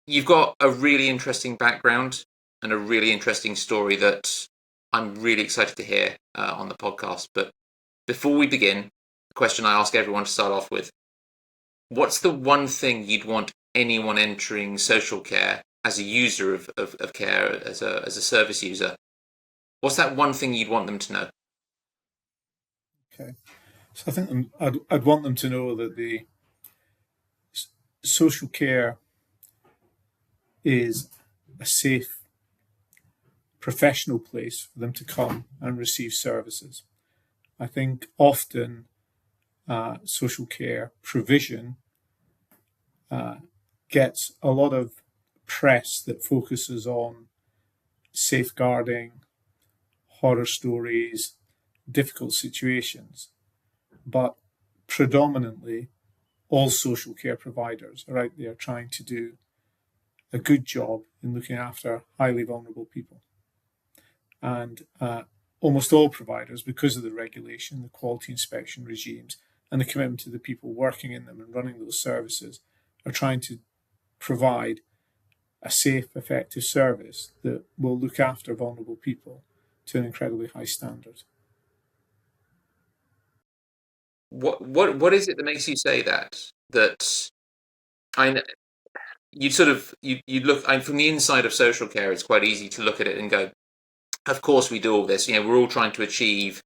you've got a really interesting background and a really interesting story that I'm really excited to hear on the podcast. But before we begin, the question I ask everyone to start off with: what's the one thing you'd want anyone entering social care as a user of care, as a service user? What's that one thing you'd want them to know? Okay. So I think I'd want them to know that the social care is a safe professional place for them to come and receive services. I think often social care provision uh, gets a lot of press that focuses on safeguarding, horror stories, difficult situations, but predominantly all social care providers are out there trying to do a good job in looking after highly vulnerable people. And almost all providers, because of the regulation, the quality inspection regimes, and the commitment to the people working in them and running those services, are trying to provide a safe, effective service that will look after vulnerable people to an incredibly high standard. What is it that makes you say that? That I you sort of you look, and from the inside of social care, it's quite easy to look at it and go, of course we do all this. We're all trying to achieve,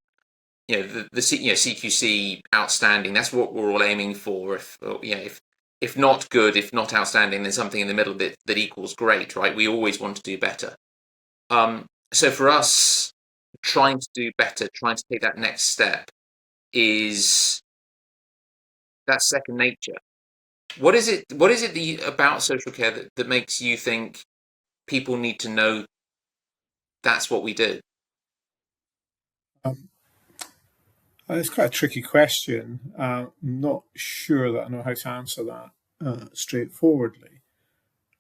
the CQC outstanding. That's what we're all aiming for. If not good, if not outstanding, then something in the middle that equals great, right? We always want to do better. So for us, trying to do better, trying to take that next step is that second nature. What is it? What is it about social care that makes you think people need to know that's what we do? Um, it's quite a tricky question. I'm not sure that I know how to answer that straightforwardly.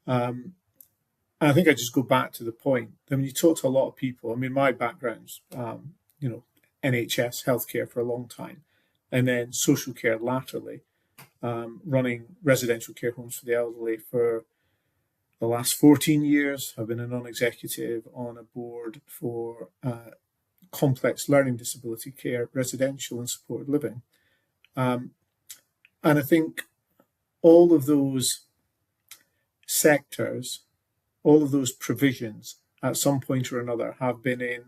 Um, and I think I just go back to the point. I mean, you talk to a lot of people. I mean, my background's, NHS healthcare for a long time, and then social care latterly, running residential care homes for the elderly for the last 14 years. I've been a non-executive on a board for complex learning disability care, residential and supported living. Um, and I think all of those sectors, all of those provisions at some point or another have been in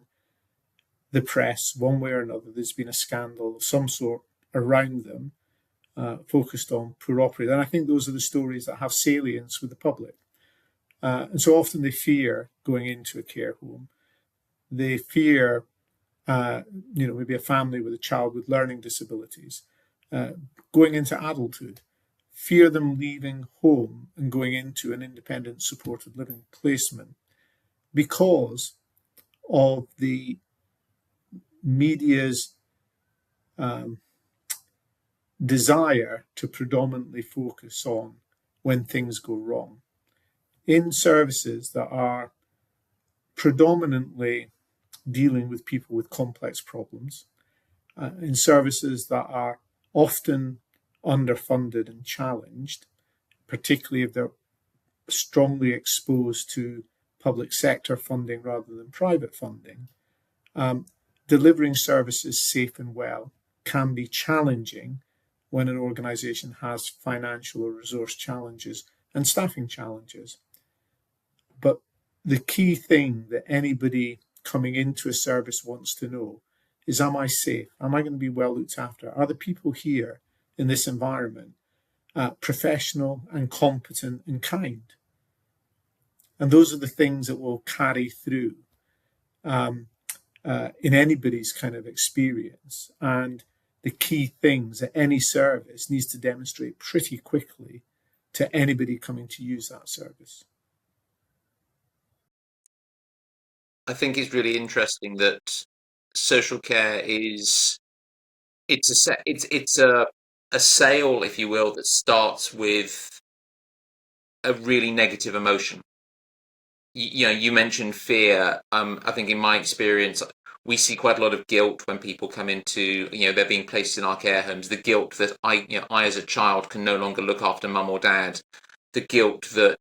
the press one way or another. There's been a scandal of some sort around them, focused on poor operators. And I think those are the stories that have salience with the public. And so often they fear going into a care home. They fear, maybe a family with a child with learning disabilities, uh, going into adulthood, fear them leaving home and going into an independent supported living placement because of the media's um, desire to predominantly focus on when things go wrong in services that are predominantly dealing with people with complex problems, in services that are often underfunded and challenged, particularly if they're strongly exposed to public sector funding rather than private funding. Um, Delivering services safe and well can be challenging when an organisation has financial or resource challenges and staffing challenges. But the key thing that anybody coming into a service wants to know is, am I safe? Am I going to be well looked after? Are the people here in this environment professional and competent and kind? And those are the things that will carry through um, in anybody's kind of experience. And the key things that any service needs to demonstrate pretty quickly to anybody coming to use that service. I think it's really interesting that social care is it's a sale, if you will, that starts with a really negative emotion. You mentioned fear. I think in my experience, we see quite a lot of guilt when people come into, they're being placed in our care homes. The guilt that I as a child can no longer look after mum or dad. The guilt that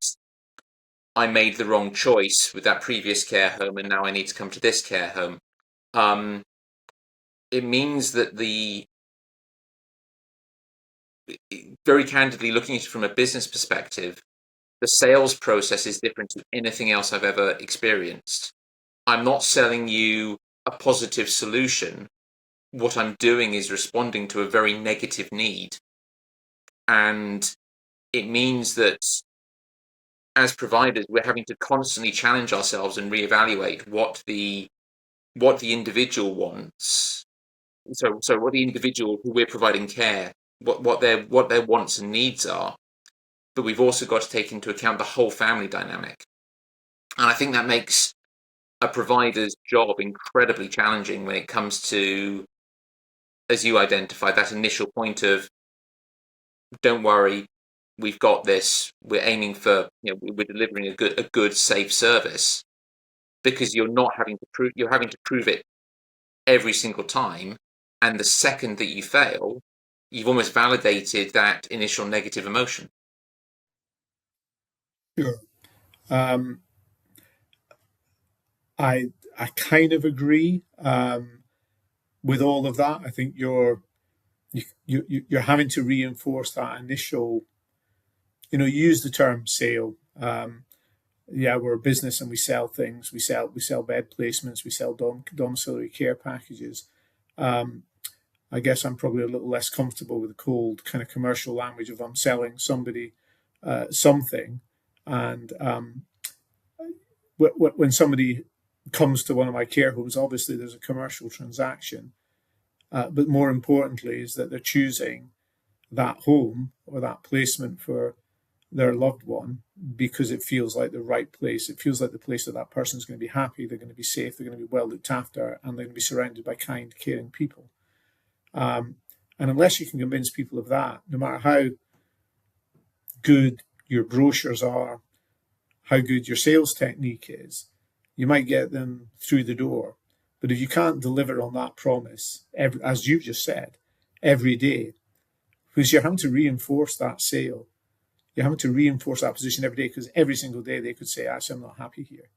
I made the wrong choice with that previous care home and now I need to come to this care home. Um, it means that very candidly, looking at it from a business perspective, the sales process is different to anything else I've ever experienced. I'm not selling you a positive solution. What I'm doing is responding to a very negative need. And it means that as providers, we're having to constantly challenge ourselves and reevaluate what the individual wants. So what the individual who we're providing care, what their wants and needs are. But we've also got to take into account the whole family dynamic. And I think that makes a provider's job incredibly challenging when it comes to, as you identified, that initial point of, don't worry, we've got this. We're aiming for, we're delivering a good, safe service, because you're having to prove it every single time. And the second that you fail, you've almost validated that initial negative emotion. Sure. Um, I kind of agree with all of that. I think you're having to reinforce that initial. You use the term sale. Yeah, we're a business and we sell things. We sell bed placements. We sell domiciliary care packages. Um, I guess I'm probably a little less comfortable with the cold kind of commercial language of I'm selling somebody something, and when somebody comes to one of my care homes, obviously there's a commercial transaction, but more importantly is that they're choosing that home or that placement for their loved one because it feels like the right place. It feels like the place that that person's going to be happy, they're going to be safe, they're going to be well looked after, and they're going to be surrounded by kind, caring people. Um, and unless you can convince people of that, no matter how good your brochures are, how good your sales technique is, you might get them through the door. But if you can't deliver on that promise, as you've just said, every day, because you're having to reinforce that sale, you're having to reinforce that position every day, because every single day they could say, actually, I'm not happy here.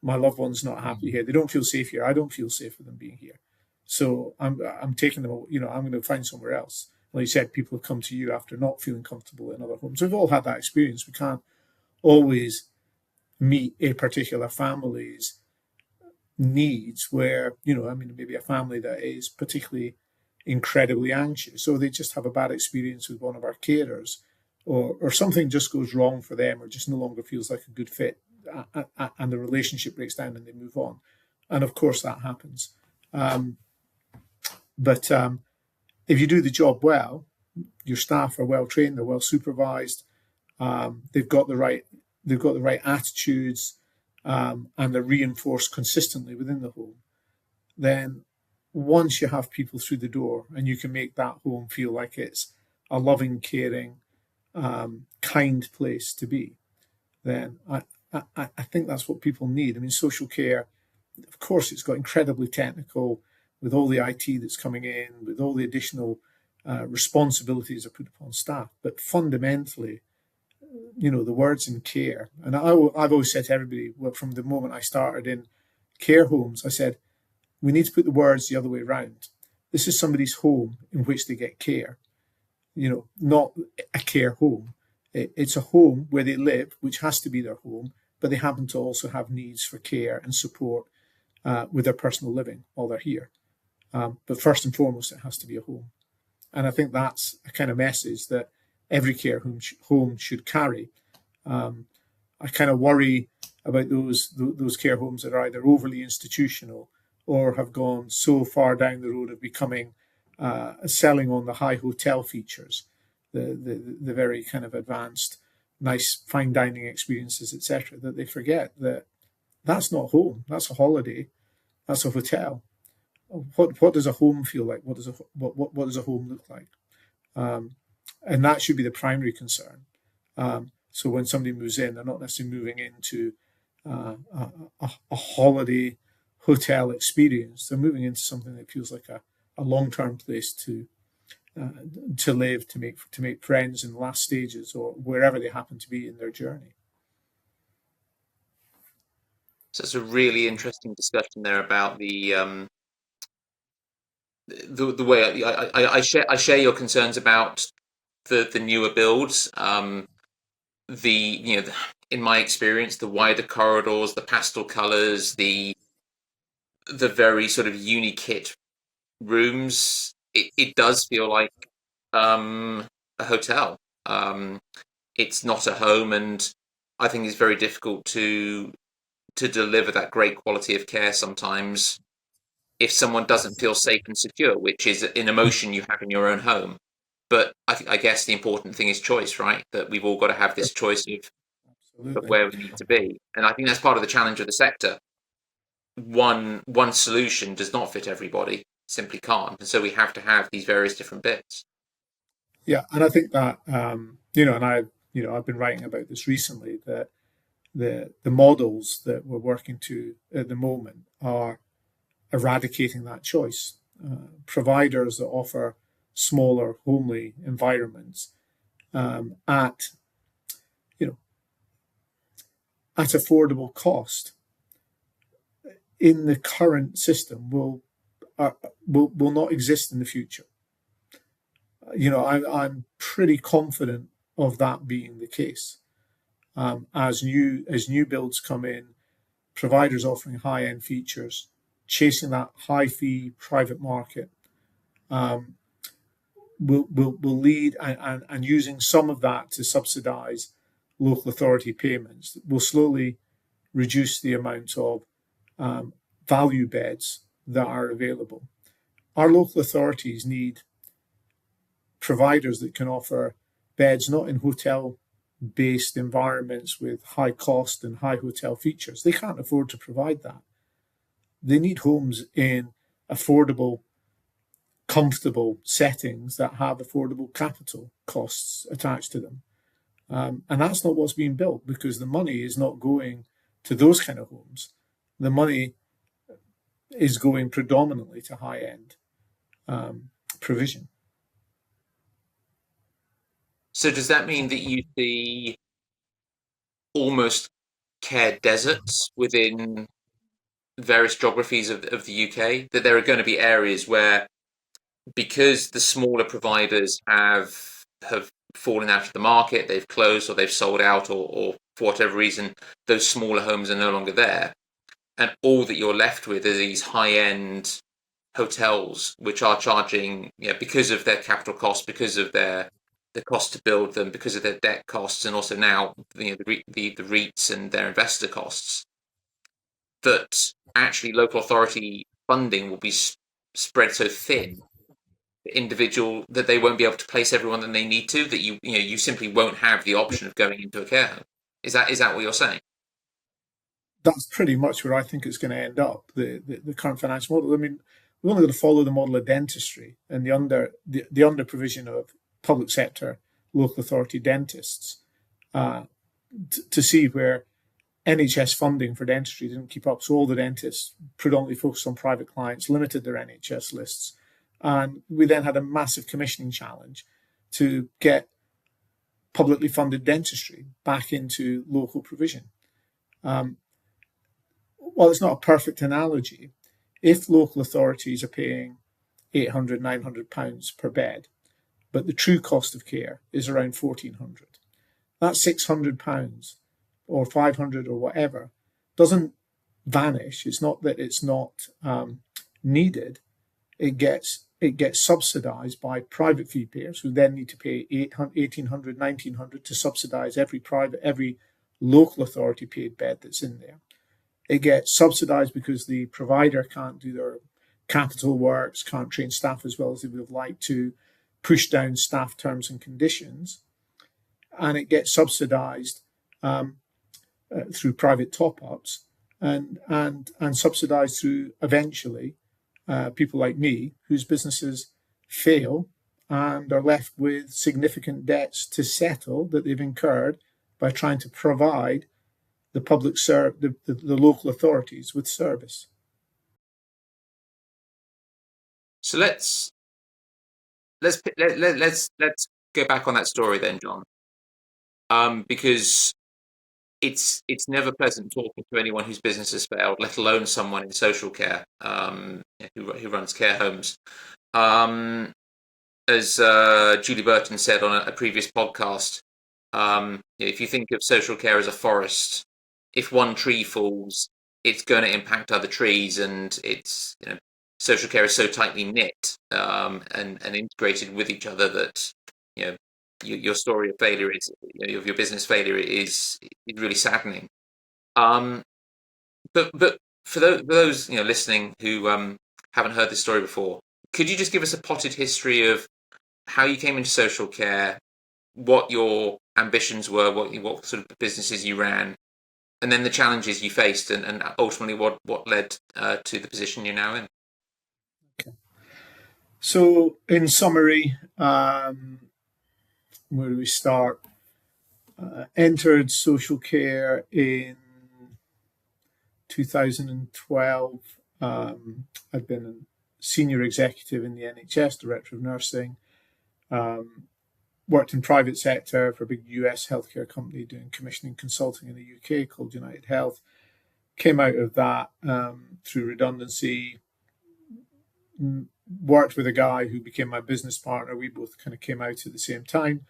My loved one's not happy here. They don't feel safe here. I don't feel safe with them being here. So I'm taking them, I'm going to find somewhere else. Like you said, people have come to you after not feeling comfortable in other homes. We've all had that experience. We can't always meet a particular family's needs where, maybe a family that is particularly incredibly anxious, or they just have a bad experience with one of our carers, or something just goes wrong for them, or just no longer feels like a good fit, and the relationship breaks down and they move on. And of course that happens. But if you do the job well, your staff are well trained, they're well supervised, they've got the right attitudes, and they're reinforced consistently within the home. Then once you have people through the door and you can make that home feel like it's a loving, caring, kind place to be, then I think that's what people need. I mean, social care, of course, it's got incredibly technical with all the IT that's coming in, with all the additional responsibilities that are put upon staff. But fundamentally, the words in care, and I've always said to everybody, well, from the moment I started in care homes, I said, we need to put the words the other way around. This is somebody's home in which they get care, not a care home. It's a home where they live, which has to be their home, but they happen to also have needs for care and support with their personal living while they're here. But first and foremost, it has to be a home. And I think that's a kind of message that every care home should carry. I kind of worry about those care homes that are either overly institutional or have gone so far down the road of becoming selling on the high hotel features, the very kind of advanced, nice fine dining experiences, etc., that they forget that that's not home. That's a holiday. That's a hotel. What does a home feel like? What does a home look like? And that should be the primary concern. So when somebody moves in, they're not necessarily moving into a holiday hotel experience. They're moving into something that feels like a long-term place to live, to make friends in the last stages or wherever they happen to be in their journey. So it's a really interesting discussion there about the way I share your concerns about the newer builds. The in my experience, the wider corridors, the pastel colors, the very sort of uni-kit rooms, it does feel like a hotel. Um, it's not a home, and I think it's very difficult to deliver that great quality of care sometimes if someone doesn't feel safe and secure, which is an emotion you have in your own home. But I guess the important thing is choice, right? That we've all got to have Sure. this choice of Absolutely. where we need to be, and I think that's part of the challenge of the sector. One solution does not fit everybody, simply can't, and so we have to have these various different bits. Yeah, and I think that and I've been writing about this recently, that the models that we're working to at the moment are eradicating that choice. Providers that offer smaller, homely environments at you know at affordable cost in the current system uh, will not exist in the future. I'm pretty confident of that being the case. As new builds come in, providers offering high end features, chasing that high fee private market, um, will lead, and using some of that to subsidize local authority payments will slowly reduce the amount of um, value beds that are available. Our local authorities need providers that can offer beds not in hotel based environments with high cost and high hotel features. They can't afford to provide that. They need homes in affordable, comfortable settings that have affordable capital costs attached to them. And that's not what's being built, because the money is not going to those kind of homes. The money is going predominantly to high end provision. So does that mean that you see almost care deserts within various geographies of the UK? That there are going to be areas where, because the smaller providers have fallen out of the market, they've closed or they've sold out, or for whatever reason, those smaller homes are no longer there, and all that you're left with are these high end hotels which are charging, because of their capital costs, because of the cost to build them, because of their debt costs, and also now the REITs and their investor costs, that actually local authority funding will be spread so thin, individual, that they won't be able to place everyone that they need to, that you simply won't have the option of going into a care home. Is that what you're saying? That's pretty much where I think it's going to end up. The current financial model. I mean, we're only going to follow the model of dentistry and the under provision of public sector local authority dentists uh, to see where NHS funding for dentistry didn't keep up. So all the dentists predominantly focused on private clients, limited their NHS lists, and we then had a massive commissioning challenge to get publicly funded dentistry back into local provision. Um, While it's not a perfect analogy, if local authorities are paying 800, £900 per bed, but the true cost of care is around 1400, that £600 or 500 or whatever doesn't vanish. It's not that it's not needed. It gets subsidised by private fee payers, who then need to pay 1800, 1900 to subsidise every local authority paid bed that's in there. It gets subsidised because the provider can't do their capital works, can't train staff as well as they would have liked to, push down staff terms and conditions, and it gets subsidised um, through private top ups, and subsidised through, eventually, people like me whose businesses fail and are left with significant debts to settle that they've incurred by trying to provide the local authorities with service. So let's go back on that story then, John. Because it's never pleasant talking to anyone whose business has failed, let alone someone in social care, who runs care homes. Um, as Julie Burton said on a previous podcast, if you think of social care as a forest, if one tree falls, it's going to impact other trees, and social care is so tightly knit, and integrated with each other that you know your story of failure of your business failure is really saddening. Um, but for those listening who haven't heard this story before, could you just give us a potted history of how you came into social care, what your ambitions were, what sort of businesses you ran, and then the challenges you faced, and ultimately what led to the position you're now in? Okay. So, in summary, where do we start? Entered social care in 2012. I'd been a senior executive in the NHS, director of nursing. Um, Worked in private sector for a big US healthcare company doing commissioning consulting in the UK called United Health. Came out of that through redundancy. Worked with a guy who became my business partner. We both kind of came out at the same time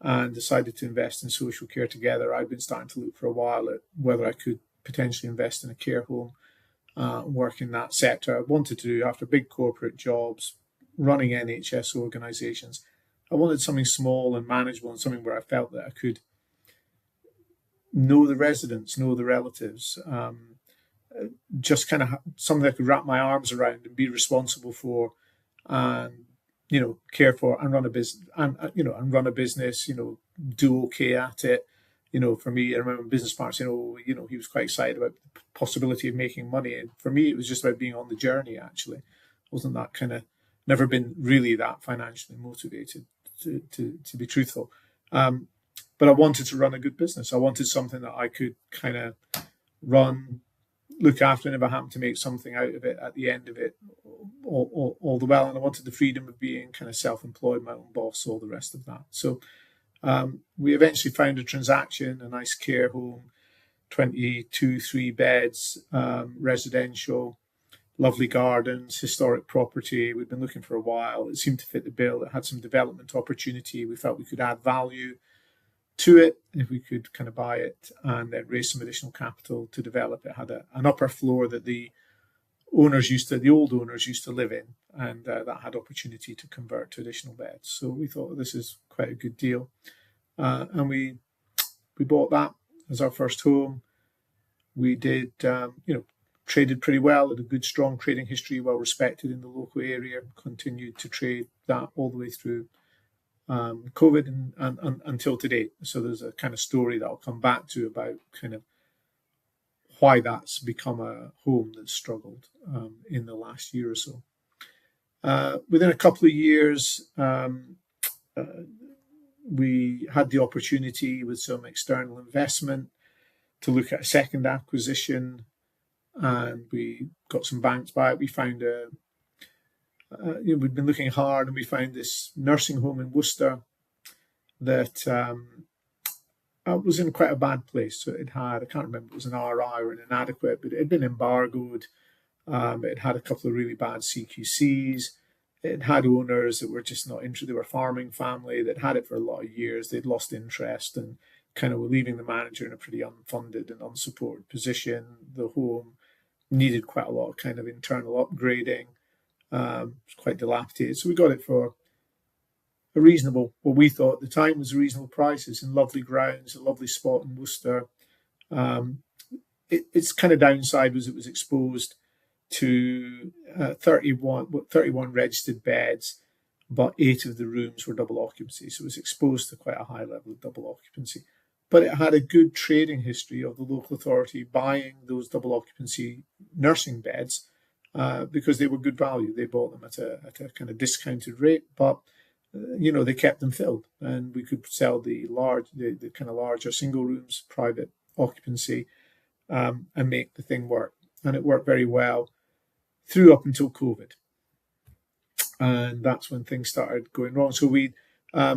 and decided to invest in social care together. I'd been starting to look for a while at whether I could potentially invest in a care home, work in that sector. I wanted to do, after big corporate jobs, running NHS organisations, I wanted something small and manageable and something where I felt that I could know the residents, know the relatives, just kind of something I could wrap my arms around and be responsible for, and care for and run a business, and run a business, do okay at it. For me, I remember business partner saying, "Oh, he was quite excited about the possibility of making money." And for me, it was just about being on the journey. Actually, wasn't that kind of never been really that financially motivated to be truthful. But I wanted to run a good business. I wanted something that I could kind of run, look after, and if I happened to make something out of it at the end of it, all the well. And I wanted the freedom of being kind of self-employed, my own boss, all the rest of that. So we eventually found a transaction, a nice care home, 22, 3 beds, residential, lovely gardens, historic property. We'd been looking for a while. It seemed to fit the bill. It had some development opportunity. We felt we could add value to it if we could kind of buy it and then raise some additional capital to develop it. It had an upper floor that the old owners used to live in, and that had opportunity to convert to additional beds. So we thought this is quite a good deal, and we bought that as our first home. We did, traded pretty well, had a good, strong trading history, well respected in the local area. Continued to trade that all the way through COVID and until today. So there's a kind of story that I'll come back to about kind of why that's become a home that's struggled in the last year or so. Within a couple of years, we had the opportunity with some external investment to look at a second acquisition, and we got some banks by it. We found we'd been looking hard, and we found this nursing home in Worcester that was in quite a bad place. So it had, I can't remember, it was an RI or an inadequate, but it had been embargoed. It had a couple of really bad CQCs. It had owners that were just not interested. They were a farming family that had it for a lot of years. They'd lost interest and kind of were leaving the manager in a pretty unfunded and unsupported position. The home needed quite a lot of kind of internal upgrading. It was quite dilapidated. So we got it for a reasonable, what we thought at the time was a reasonable price. It's in lovely grounds, a lovely spot in Worcester. Its kind of downside was it was exposed to 31 registered beds, but 8 of the rooms were double occupancy. So it was exposed to quite a high level of double occupancy. But it had a good trading history of the local authority buying those double occupancy nursing beds because they were good value. They bought them at a kind of discounted rate, but they kept them filled, and we could sell the kind of larger single rooms, private occupancy, and make the thing work. And it worked very well through up until COVID. And that's when things started going wrong. So we,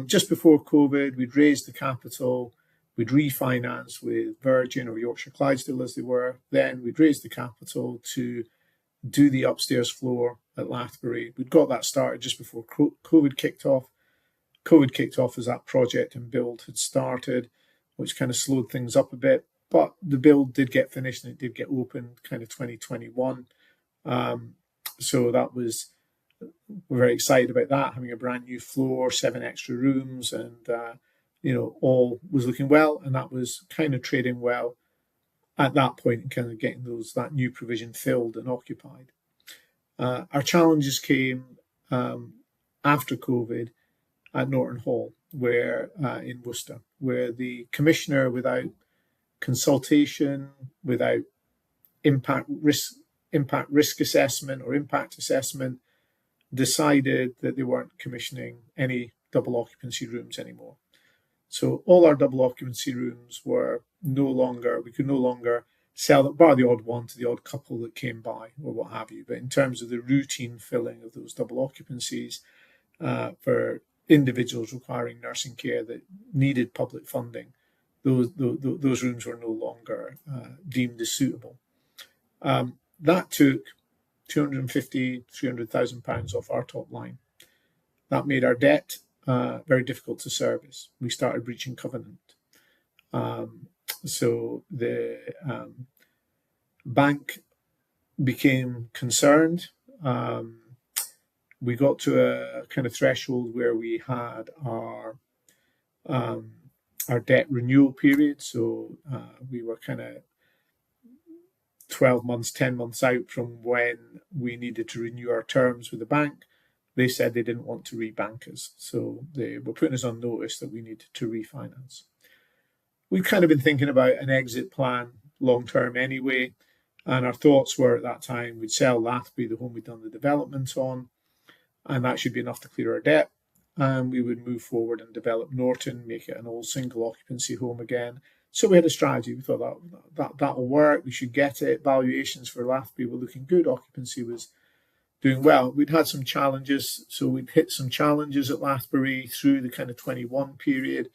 just before COVID, we'd raised the capital. We'd refinance with Virgin or Yorkshire Clydesdale as they were. Then we'd raise the capital to do the upstairs floor at Lathbury. We'd got that started just before COVID kicked off. COVID kicked off as that project and build had started, which kind of slowed things up a bit. But the build did get finished and it did get opened kind of 2021. So that was, we're very excited about that, having a brand new floor, 7 extra rooms, and all was looking well, and that was kind of trading well at that point and kind of getting that new provision filled and occupied. Our challenges came after COVID at Norton Hall, where in Worcester, where the commissioner, without consultation, without impact risk assessment or impact assessment, decided that they weren't commissioning any double occupancy rooms anymore. So all our double occupancy rooms were we could no longer sell them, bar the odd one to the odd couple that came by or what have you. But in terms of the routine filling of those double occupancies for individuals requiring nursing care that needed public funding, those rooms were no longer deemed as suitable. That took £250,000, £300,000 off our top line. That made our debt very difficult to service. We started breaching covenant. So the bank became concerned. We got to a kind of threshold where we had our debt renewal period. So we were kind of 12 months, 10 months out from when we needed to renew our terms with the bank. They said they didn't want to rebank us. So they were putting us on notice that we needed to refinance. We'd kind of been thinking about an exit plan long term anyway. And our thoughts were at that time, we'd sell Lathbury, the home we'd done the development on, and that should be enough to clear our debt. And we would move forward and develop Norton, make it an all single occupancy home again. So we had a strategy. We thought that'll work. We should get it. Valuations for Lathbury were looking good. Occupancy was doing well. We'd had some challenges. So we'd hit some challenges at Lathbury through the kind of 21 period.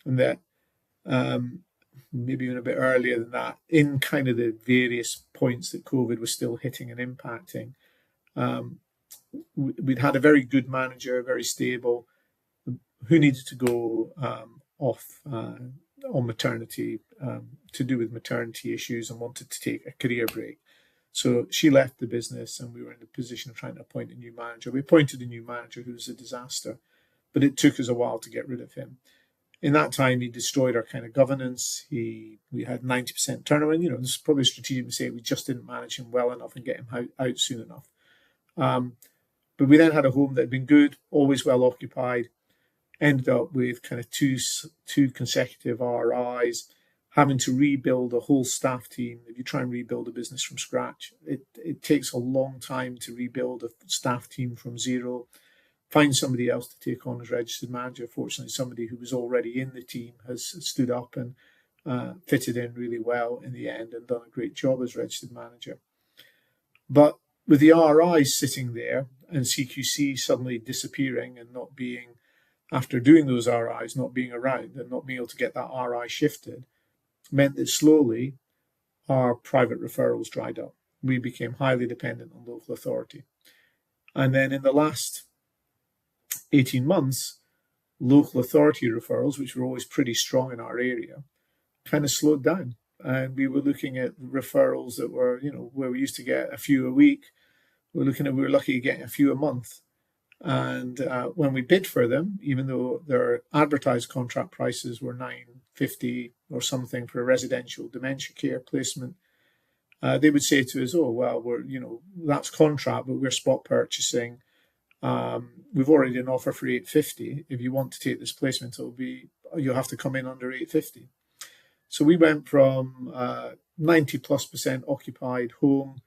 And that maybe even a bit earlier than that, in kind of the various points that COVID was still hitting and impacting. We'd had a very good manager, very stable, who needed to go off on maternity to do with maternity issues and wanted to take a career break. So she left the business and we were in the position of trying to appoint a new manager. We appointed a new manager who was a disaster, but it took us a while to get rid of him. In that time, he destroyed our kind of governance. We had 90% turnover. This is probably a strategic mistake. We just didn't manage him well enough and get him out soon enough. But we then had a home that had been good, always well occupied, ended up with kind of two consecutive RIs, having to rebuild a whole staff team. If you try and rebuild a business from scratch, it takes a long time to rebuild a staff team from zero. Find somebody else to take on as registered manager. Fortunately, somebody who was already in the team has stood up and fitted in really well in the end and done a great job as registered manager. But with the RIs sitting there and CQC suddenly disappearing and not being, after doing those RIs, not being around and not being able to get that RI shifted, meant that slowly our private referrals dried up. We became highly dependent on local authority. And then in the last 18 months, local authority referrals, which were always pretty strong in our area, kind of slowed down. And we were looking at referrals that were, where we used to get a few a week. We were lucky getting a few a month. And when we bid for them, even though their advertised contract prices were $950 or something for a residential dementia care placement, they would say to us, "Oh, well, that's contract, but we're spot purchasing. We've already an offer for $850. If you want to take this placement, you'll have to come in under $850." So we went from 90+% occupied home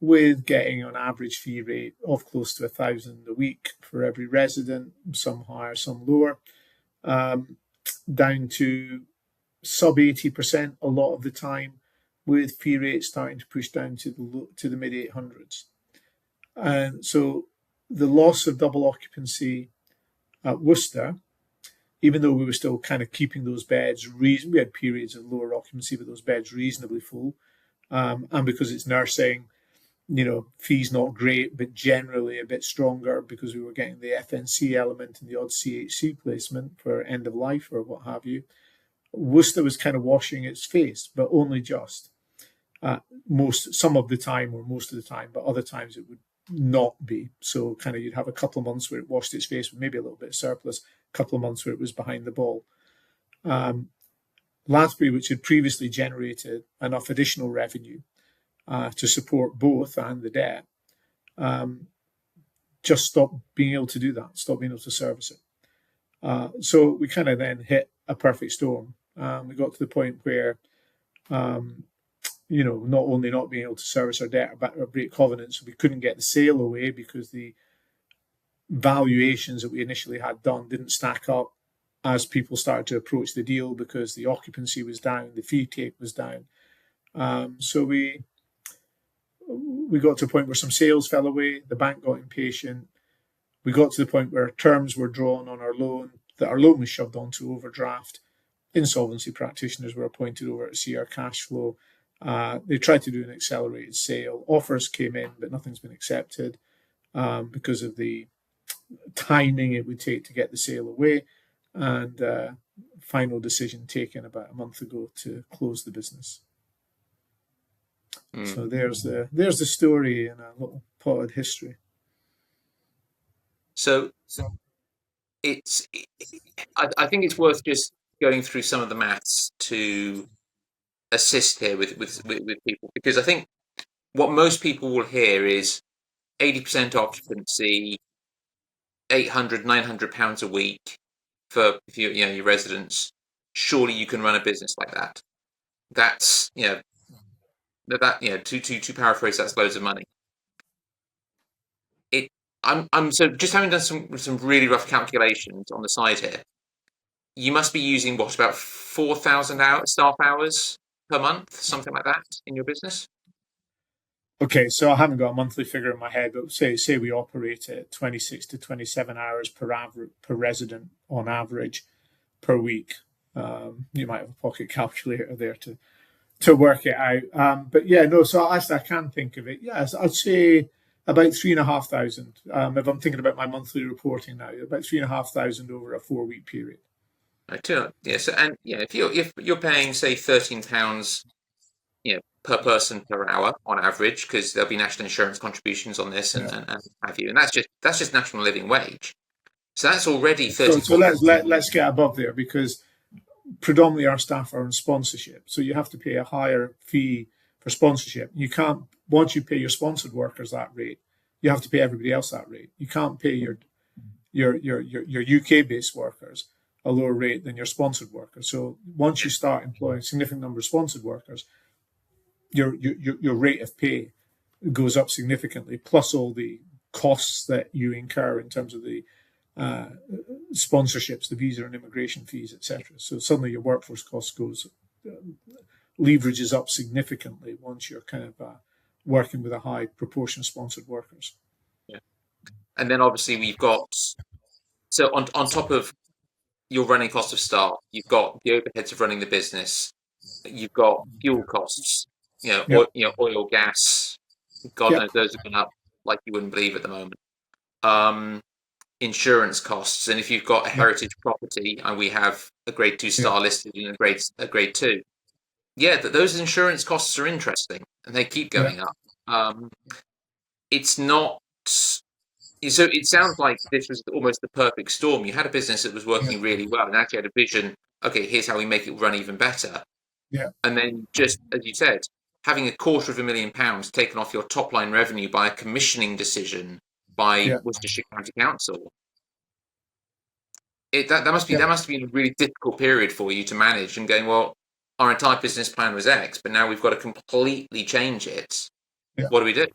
with getting an average fee rate of close to £1,000 a week for every resident, some higher, some lower, down to sub 80% a lot of the time, with fee rates starting to push down to the mid 800s. And so the loss of double occupancy at Worcester, even though we were still kind of keeping those beds, we had periods of lower occupancy, but those beds reasonably full. And because it's nursing, fees not great, but generally a bit stronger because we were getting the FNC element and the odd CHC placement for end of life or what have you. Worcester was kind of washing its face, but only just. Some of the time or most of the time, but other times it would not be. So kind of you'd have a couple of months where it washed its face with maybe a little bit of surplus, a couple of months where it was behind the ball. Lansbury, which had previously generated enough additional revenue to support both and the debt, just stopped being able to do that, stopped being able to service it. So we kind of then hit a perfect storm. We got to the point where, not only not being able to service our debt or break covenants, we couldn't get the sale away because the valuations that we initially had done didn't stack up as people started to approach the deal because the occupancy was down, the fee take was down. So we got to a point where some sales fell away, the bank got impatient. We got to the point where terms were drawn on our loan, that our loan was shoved onto overdraft. Insolvency practitioners were appointed over to see our cash flow. They tried to do an accelerated sale. Offers came in, but nothing's been accepted because of the timing it would take to get the sale away. And final decision taken about a month ago to close the business. So there's the story in a little potted history. So I think it's worth just going through some of the maths to assist here with people, because I think what most people will hear is 80% occupancy, £800-900 a week for your residents. Surely you can run a business like that. That's to paraphrase, that's loads of money. I'm so just having done some really rough calculations on the side here. You must be using about 4,000 staff hours per month, something like that, in your business. Okay, so I haven't got a monthly figure in my head, but say we operate at 26 to 27 hours per resident on average per week. You might have a pocket calculator there to work it out. But yeah, no. So I can think of it. Yes, I'd say about 3,500. If I'm thinking about my monthly reporting now, about 3,500 over a 4-week period. Right, yeah. So if you're paying say £13, per person per hour on average, because there'll be national insurance contributions on this and have you, and that's just national living wage. So that's already 30. So let's get above there, because predominantly our staff are on sponsorship. So you have to pay a higher fee for sponsorship. You can't, once you pay your sponsored workers that rate, you have to pay everybody else that rate. You can't pay your UK based workers a lower rate than your sponsored workers. So once you start employing a significant number of sponsored workers, your rate of pay goes up significantly, plus all the costs that you incur in terms of the sponsorships, the visa and immigration fees, etc. So suddenly your workforce cost leverages up significantly once you're kind of working with a high proportion of sponsored workers. Yeah. And then obviously we've got, so on top of your running cost of staff, you've got the overheads of running the business, you've got fuel costs, oil, gas. God knows those have gone up like you wouldn't believe at the moment. Insurance costs, and if you've got a heritage property, and we have a grade 2 star listed in a grade 2, those insurance costs are interesting, and they keep going up. It's not. So it sounds like this was almost the perfect storm. You had a business that was working really well, and actually had a vision. Okay, here's how we make it run even better. Yeah. And then, just as you said, having £250,000 taken off your top line revenue by a commissioning decision by Worcestershire County Council. That must be a really difficult period for you to manage, and going, well, our entire business plan was X, but now we've got to completely change it. Yeah. What do we do?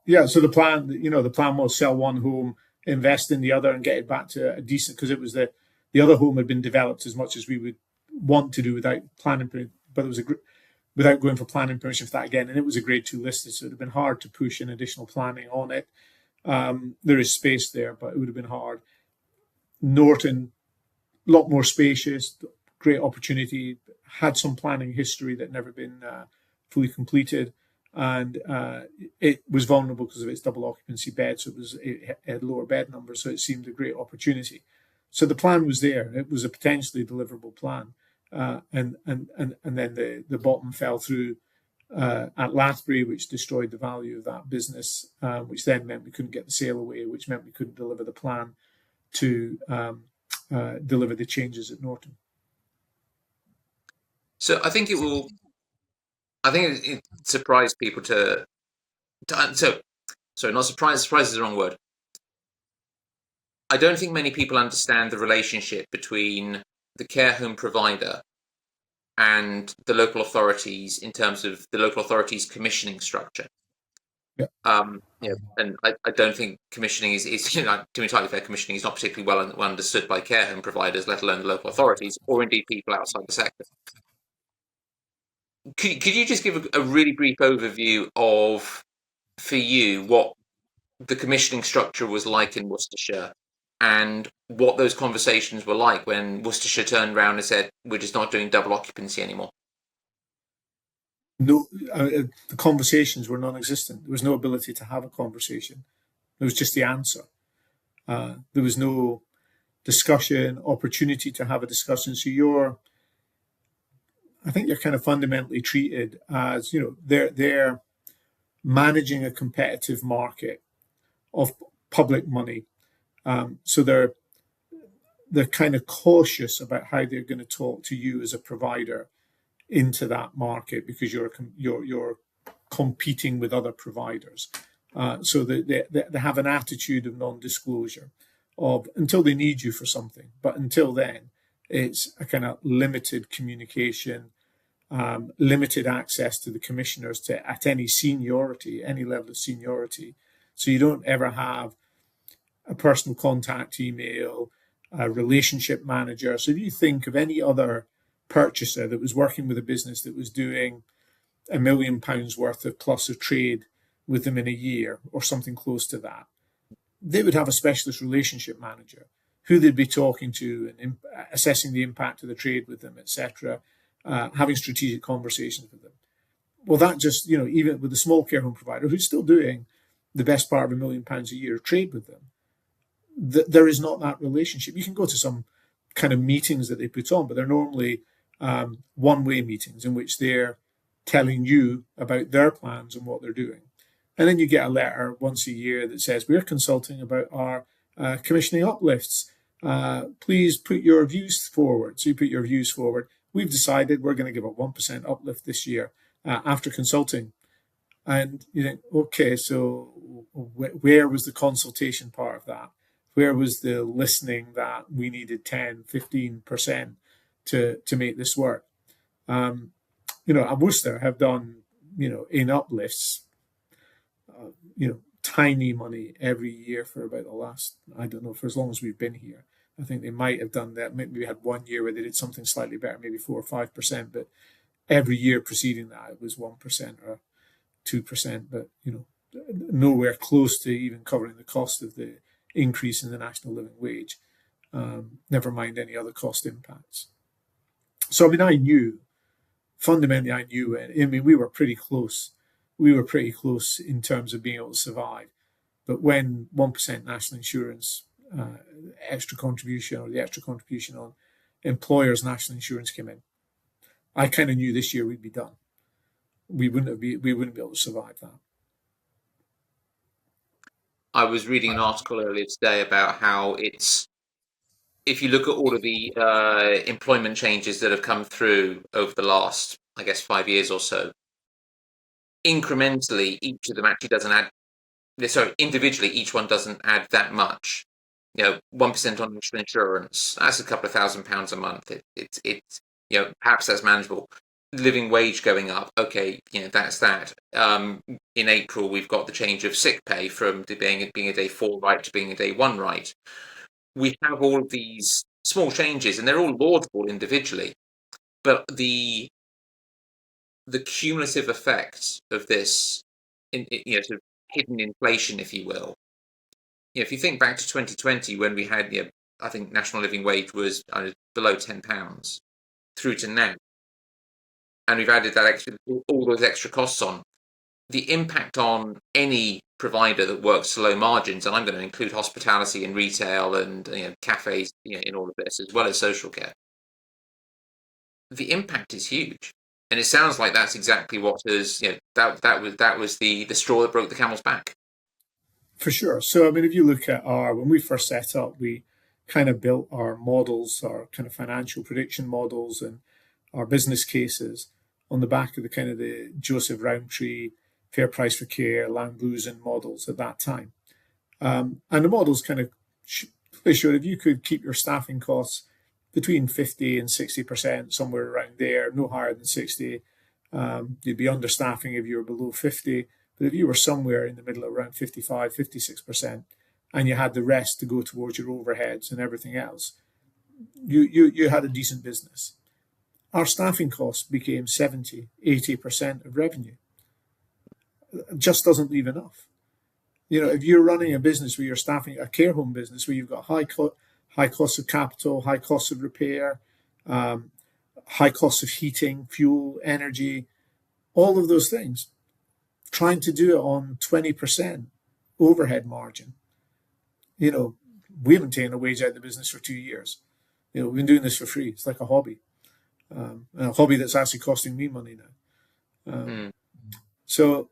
Yeah, so the plan was sell one home, invest in the other, and get it back to a decent, because it was the other home had been developed as much as we would want to do without planning, but it was without going for planning permission for that again, and it was a grade 2 listed, so it would have been hard to push in additional planning on it. There is space there, but it would have been hard. Norton, a lot more spacious, great opportunity, had some planning history that never been fully completed, and it was vulnerable because of its double occupancy bed, so it had lower bed numbers, so it seemed a great opportunity. So the plan was there. It was a potentially deliverable plan, and then the bottom fell through at Lathbury, which destroyed the value of that business, which then meant we couldn't get the sale away, which meant we couldn't deliver the plan to deliver the changes at Norton. So I think it will. I think it surprised people so sorry, not surprise. Surprise is the wrong word. I don't think many people understand the relationship between the care home provider and the local authorities in terms of the local authorities' commissioning structure. Yeah. And I don't think commissioning is to be entirely fair, commissioning is not particularly well understood by care home providers, let alone the local authorities, or indeed people outside the sector. Could you just give a really brief overview of, for you, what the commissioning structure was like in Worcestershire and what those conversations were like when Worcestershire turned around and said, we're just not doing double occupancy anymore? No, the conversations were non-existent. There was no ability to have a conversation. It was just the answer. There was no discussion, opportunity to have a discussion. So I think you're kind of fundamentally treated as, they're managing a competitive market of public money. So they're kind of cautious about how they're going to talk to you as a provider into that market because you're competing with other providers. So they have an attitude of non-disclosure until they need you for something. But until then, it's a kind of limited communication, limited access to the commissioners at any seniority, any level of seniority. So you don't ever have a personal contact email, a relationship manager. So if you think of any other purchaser that was working with a business that was doing £1 million worth of plus of trade with them in a year or something close to that, they would have a specialist relationship manager who they'd be talking to and assessing the impact of the trade with them, etc., having strategic conversations with them. Well, that just, even with a small care home provider who's still doing the best part of £1 million a year of trade with them, there is not that relationship. You can go to some kind of meetings that they put on, but they're normally one-way meetings in which they're telling you about their plans and what they're doing. And then you get a letter once a year that says, we're consulting about our commissioning uplifts. Please put your views forward. So you put your views forward. We've decided we're going to give a 1% uplift this year after consulting. And you think, okay, so where was the consultation part of that? Where was the listening that we needed 10, 15% to make this work? Worcester have done, in uplifts, tiny money every year for about the last, I don't know, for as long as we've been here. I think they might have done that. Maybe we had 1 year where they did something slightly better, maybe 4 or 5%, but every year preceding that, it was 1% or 2%, but, nowhere close to even covering the cost of the increase in the national living wage, never mind any other cost impacts. So, fundamentally, I knew it. We were pretty close. We were pretty close in terms of being able to survive. But when 1% national insurance extra contribution or the extra contribution on employers' national insurance came in, I kind of knew this year we'd be done. We wouldn't be able to survive that. I was reading an article earlier today about how if you look at all of the employment changes that have come through over the last, I guess, 5 years or so, incrementally, each of them actually doesn't add. So individually, each one doesn't add that much. 1% on national insurance, that's a couple of £1,000 a month. It's perhaps that's manageable. Living wage going up, okay, that's that. In April, we've got the change of sick pay from being a day 4 right to being a day 1 right. We have all of these small changes, and they're all laudable individually, but the cumulative effect of this, sort of hidden inflation, if you will. If you think back to 2020 when we had I think national living wage was below £10 through to now, and we've added that all those extra costs on. The impact on any provider that works to low margins, and I'm going to include hospitality and retail and cafes in all of this, as well as social care. The impact is huge, and it sounds like that's exactly what is that was the straw that broke the camel's back. For sure. So I mean, if you look at when we first set up, we kind of built our models, our kind of financial prediction models, and our business cases on the back of the kind of the Joseph Rowntree fair price for care, Langboozen models at that time. And the models kind of showed if you could keep your staffing costs between 50 and 60%, somewhere around there, no higher than 60, you'd be understaffing if you were below 50. But if you were somewhere in the middle around 55, 56%, and you had the rest to go towards your overheads and everything else, you had a decent business. Our staffing costs became 70, 80% of revenue. It just doesn't leave enough. If you're running a business where you're staffing a care home business where you've got high costs of capital, high costs of repair, high costs of heating, fuel, energy, all of those things, trying to do it on 20% overhead margin. We haven't taken a wage out of the business for 2 years. We've been doing this for free. It's like a hobby, a hobby that's actually costing me money now. So,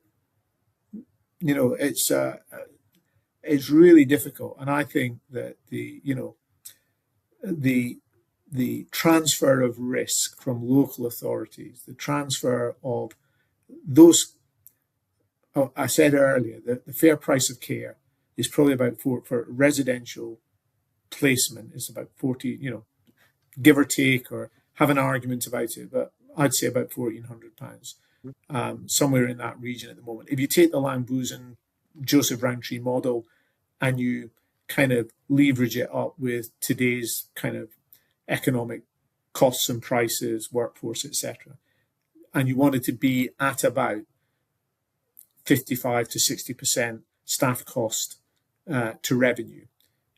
it's really difficult, and I think that the transfer of risk from local authorities, the transfer of those. Oh, I said earlier that the fair price of care is probably about for residential placement is about 40, give or take, or have an argument about it, but I'd say about £1,400, somewhere in that region at the moment. If you take the Langboozen Joseph Rowntree model and you kind of leverage it up with today's kind of economic costs and prices, workforce, etc., and you want it to be at about 55 to 60% staff cost to revenue,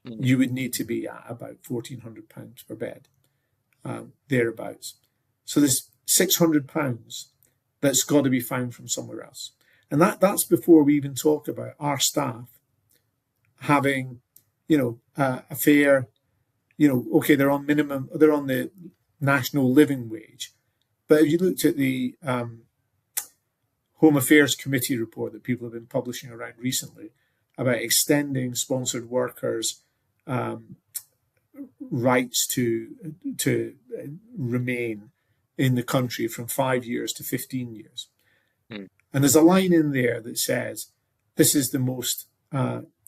you would need to be at about £1,400 per bed, thereabouts. So there's £600 that's got to be found from somewhere else. And that's before we even talk about our staff having, a fair, okay, they're on the national living wage. But if you looked at the Home Affairs Committee report that people have been publishing around recently about extending sponsored workers' rights to remain in the country from 5 years to 15 years. And there's a line in there that says this is the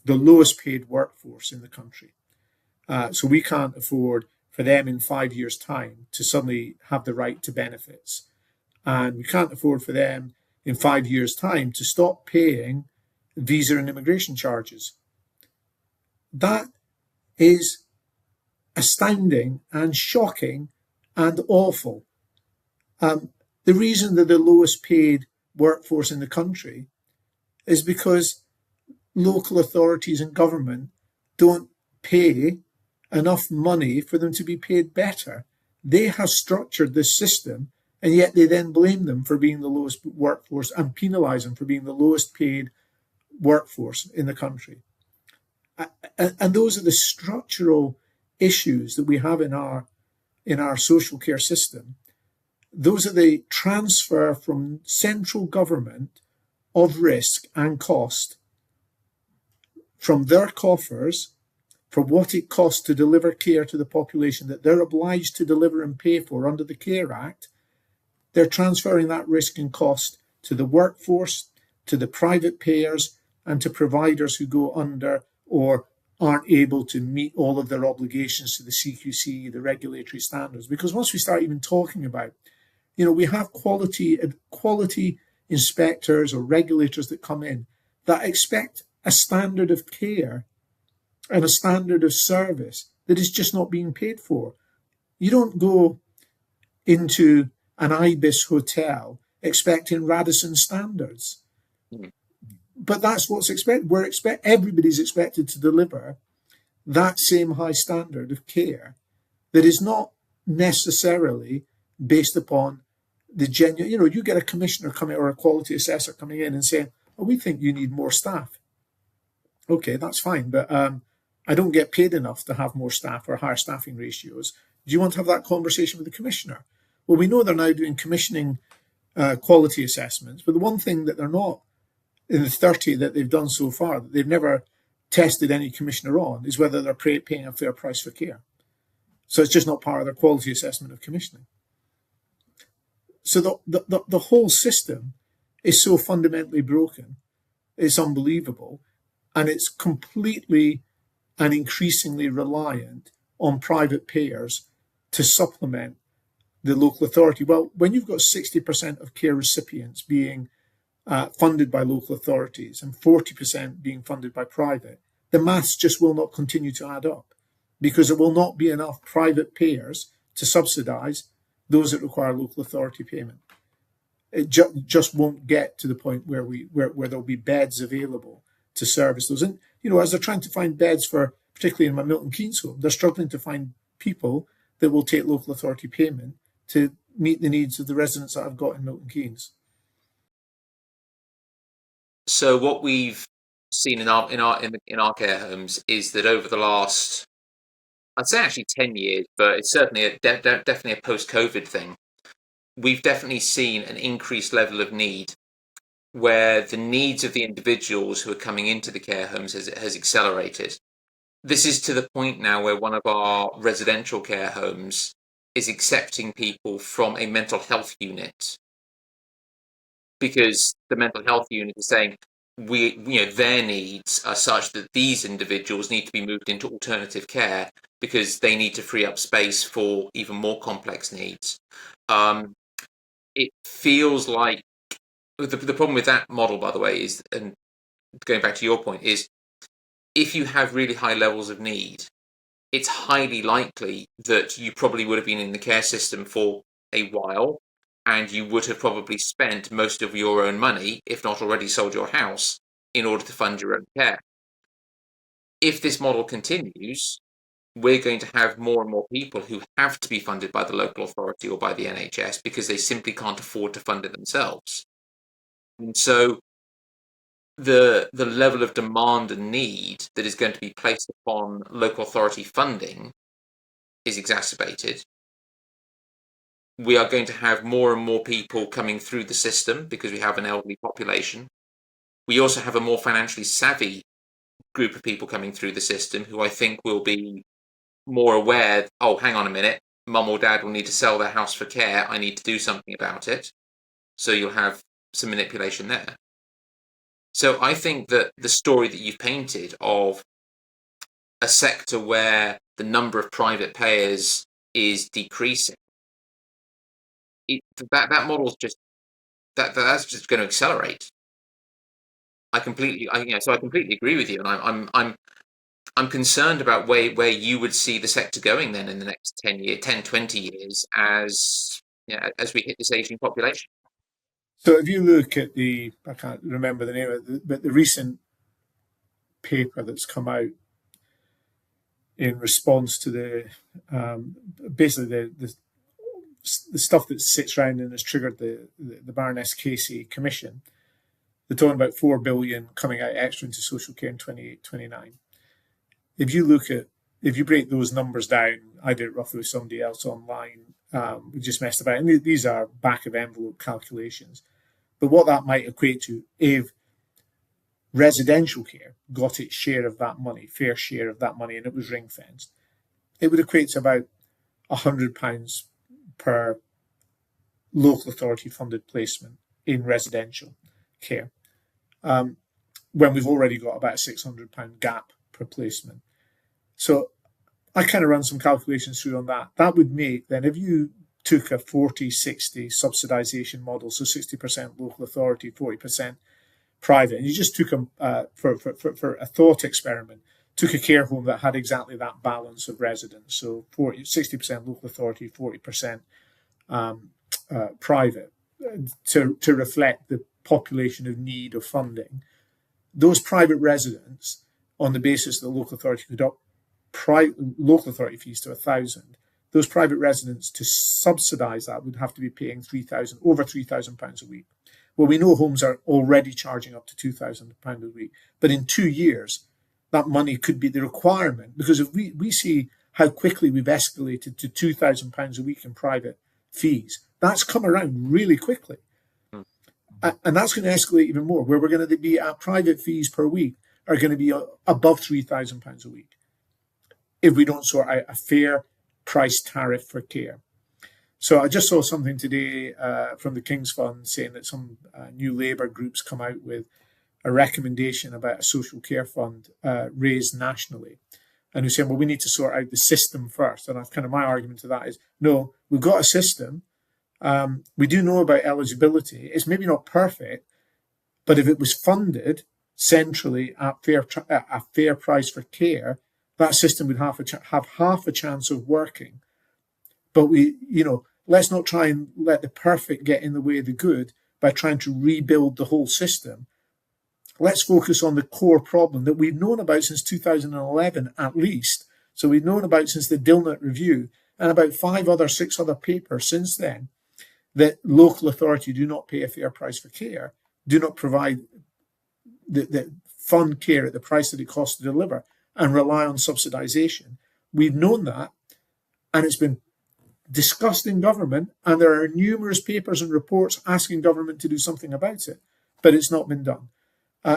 lowest paid workforce in the country. So we can't afford for them in 5 years' time to suddenly have the right to benefits. And we can't afford for them in 5 years' time to stop paying visa and immigration charges. That is astounding and shocking and awful. The reason they're the lowest paid workforce in the country is because local authorities and government don't pay enough money for them to be paid better. They have structured this system, and yet they then blame them for being the lowest workforce and penalise them for being the lowest paid workforce in the country. And those are the structural issues that we have in our social care system. Those are the transfer from central government of risk and cost from their coffers for what it costs to deliver care to the population that they're obliged to deliver and pay for under the Care Act. They're transferring that risk and cost to the workforce, to the private payers, and to providers who go under or aren't able to meet all of their obligations to the CQC, the regulatory standards. Because once we start even talking about, we have quality inspectors or regulators that come in that expect a standard of care and a standard of service that is just not being paid for. You don't go into an Ibis hotel expecting Radisson standards. But that's what's expected. Everybody's expected to deliver that same high standard of care that is not necessarily based upon the genuine, you get a commissioner coming or a quality assessor coming in and saying, oh, we think you need more staff. Okay, that's fine, but I don't get paid enough to have more staff or higher staffing ratios. Do you want to have that conversation with the commissioner? Well, we know they're now doing commissioning quality assessments, but the one thing that they're not in the 30 that they've done so far, that they've never tested any commissioner on, is whether they're paying a fair price for care. So it's just not part of their quality assessment of commissioning. So the whole system is so fundamentally broken, it's unbelievable, and it's completely and increasingly reliant on private payers to supplement the local authority. Well, when you've got 60% of care recipients being funded by local authorities and 40% being funded by private, the maths just will not continue to add up, because it will not be enough private payers to subsidise those that require local authority payment. It just won't get to the point where there'll be beds available to service those. And as they're trying to find beds for, particularly in my Milton Keynes home, they're struggling to find people that will take local authority payment to meet the needs of the residents that I've got in Milton Keynes. So what we've seen in our care homes is that over the last, I'd say actually 10 years, but it's certainly definitely a post-COVID thing. We've definitely seen an increased level of need, where the needs of the individuals who are coming into the care homes has accelerated. This is to the point now where one of our residential care homes is accepting people from a mental health unit, because the mental health unit is saying their needs are such that these individuals need to be moved into alternative care because they need to free up space for even more complex needs. It feels like the problem with that model, by the way, is, and going back to your point, is if you have really high levels of need, it's highly likely that you probably would have been in the care system for a while, and you would have probably spent most of your own money, if not already sold your house, in order to fund your own care. If this model continues, we're going to have more and more people who have to be funded by the local authority or by the NHS because they simply can't afford to fund it themselves. And so the level of demand and need that is going to be placed upon local authority funding is exacerbated. We are going to have more and more people coming through the system because we have an elderly population. We also have a more financially savvy group of people coming through the system who I think will be more aware, oh, hang on a minute, mum or dad will need to sell their house for care, I need to do something about it. So you'll have some manipulation there. So I think that the story that you've painted of a sector where the number of private payers is decreasing, that model's just that's just going to accelerate. I completely agree with you, and I'm concerned about where you would see the sector going then in the next 20 years as we hit this aging population. So if you look at I can't remember the name of it, but the recent paper that's come out in response to basically the stuff that sits around and has triggered the Baroness Casey Commission, they're talking about 4 billion coming out extra into social care in 28-29. If you break those numbers down, I did it roughly with somebody else online. We just messed about, and these are back of envelope calculations. But what that might equate to, if residential care got its share of that money, fair share of that money, and it was ring fenced, it would equate to about £100 per local authority funded placement in residential care, when we've already got about a £600 gap per placement. So I kind of run some calculations through on that. That would make, then, if you took a 40-60 subsidisation model, so 60% local authority, 40% private, and you just took for a thought experiment, took a care home that had exactly that balance of residents, so 60% local authority, 40% private, to reflect the population of need of funding. Those private residents, on the basis that the local authority could local authority fees to 1,000, those private residents, to subsidise that, would have to be paying over £3,000 a week. Well, we know homes are already charging up to £2,000 a week, but in 2 years, that money could be the requirement, because if we see how quickly we've escalated to £2,000 a week in private fees, that's come around really quickly. And that's going to escalate even more, where we're going to be at private fees per week are going to be above £3,000 a week if we don't sort out a fair price tariff for care. So I just saw something today from the King's Fund saying that some new Labour groups come out with a recommendation about a social care fund raised nationally. And who's saying, well, we need to sort out the system first. And that's kind of my argument to that is, no, we've got a system. We do know about eligibility. It's maybe not perfect, but if it was funded centrally at a fair price for care, that system would have half a chance of working. But let's not try and let the perfect get in the way of the good by trying to rebuild the whole system. Let's focus on the core problem that we've known about since 2011 at least. So we've known about since the Dilnut Review and about 6 other papers since then, that local authority do not pay a fair price for care, do not provide the fund care at the price that it costs to deliver, and rely on subsidisation. We've known that, and it's been discussed in government, and there are numerous papers and reports asking government to do something about it, but it's not been done.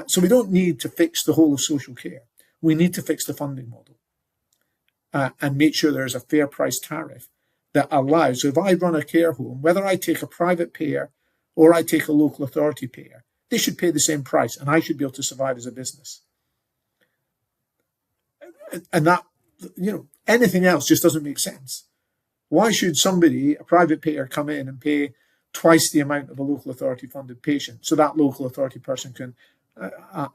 So we don't need to fix the whole of social care. We need to fix the funding model and make sure there's a fair price tariff that allows, so if I run a care home, whether I take a private payer or I take a local authority payer, they should pay the same price, and I should be able to survive as a business. And that, anything else just doesn't make sense. Why should somebody, a private payer, come in and pay twice the amount of a local authority funded patient so that local authority person can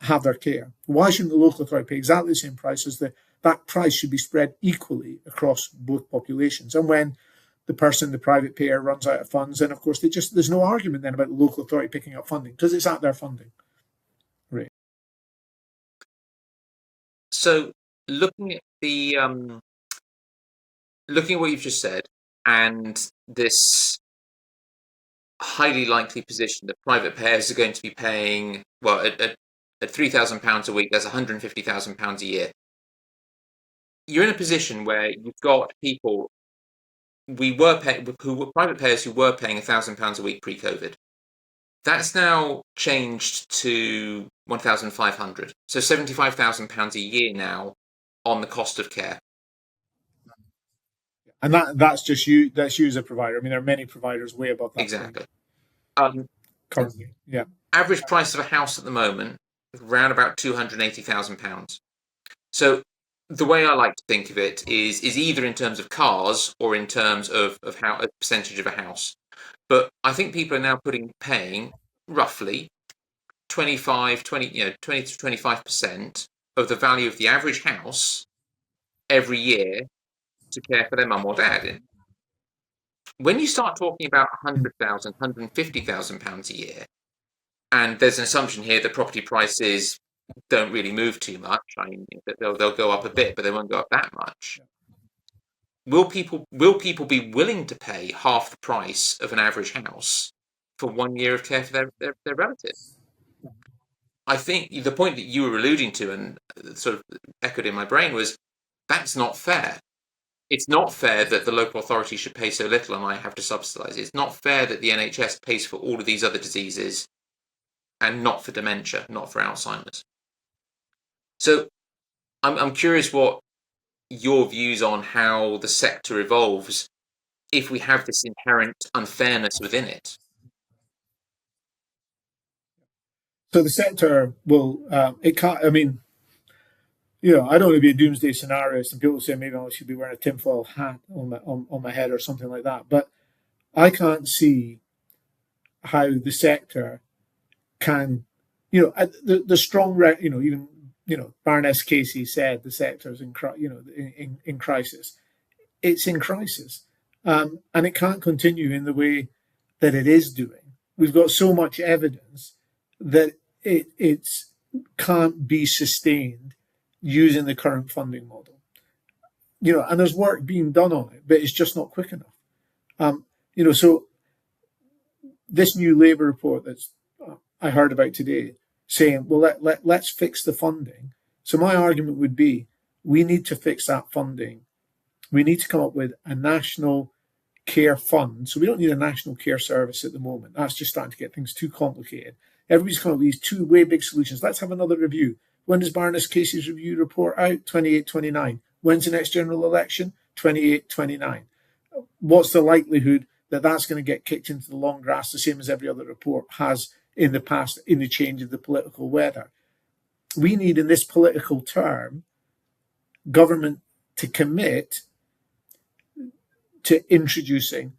have their care? Why shouldn't the local authority pay exactly the same price as that price should be spread equally across both populations? And when the private payer, runs out of funds, then of course there's no argument then about the local authority picking up funding because it's at their funding rate. So looking at what you've just said, and this highly likely position that private payers are going to be paying, well, at £3,000 a week, that's £150,000 a year. You're in a position where you've got people who were private payers who were paying £1,000 a week pre-COVID. That's now changed to £1,500, so £75,000 a year now on the cost of care. And that's just you. That's you as a provider. I mean, there are many providers way above that. Exactly. Currently, yeah. Average price of a house at the moment is around about £280,000. So the way I like to think of it is either in terms of cars or in terms of how a percentage of a house. But I think people are now paying roughly 20 to 25% of the value of the average house every year to care for their mum or dad. When you start talking about £100,000, £150,000 a year, and there's an assumption here that property prices don't really move too much. I mean, they'll go up a bit, but they won't go up that much. Will people be willing to pay half the price of an average house for 1 year of care for their relative? I think the point that you were alluding to and sort of echoed in my brain was that's not fair. It's not fair that the local authority should pay so little and I have to subsidise it. It's not fair that the NHS pays for all of these other diseases and not for dementia, not for Alzheimer's. So I'm curious what your views on how the sector evolves if we have this inherent unfairness within it. So the sector will, it can't, I mean, I don't want to be a doomsday scenarist, and people say maybe I should be wearing a tinfoil hat on my head or something like that. But I can't see how the sector can, the strong, even, Baroness Casey said the sector is in crisis. It's in crisis, and it can't continue in the way that it is doing. We've got so much evidence that it can't be sustained using the current funding model. and there's work being done on it, but it's just not quick enough. So this new Labour report that's I heard about today saying, well, let's fix the funding. So my argument would be, we need to fix that funding. We need to come up with a national care fund. So we don't need a national care service at the moment. That's just starting to get things too complicated. Everybody's come up with these two way big solutions. Let's have another review. When does Baroness Casey's review report out? 28, 29. When's the next general election? 28, 29. What's the likelihood that that's going to get kicked into the long grass, the same as every other report has in the past, in the change of the political weather? We need, in this political term, government to commit to introducing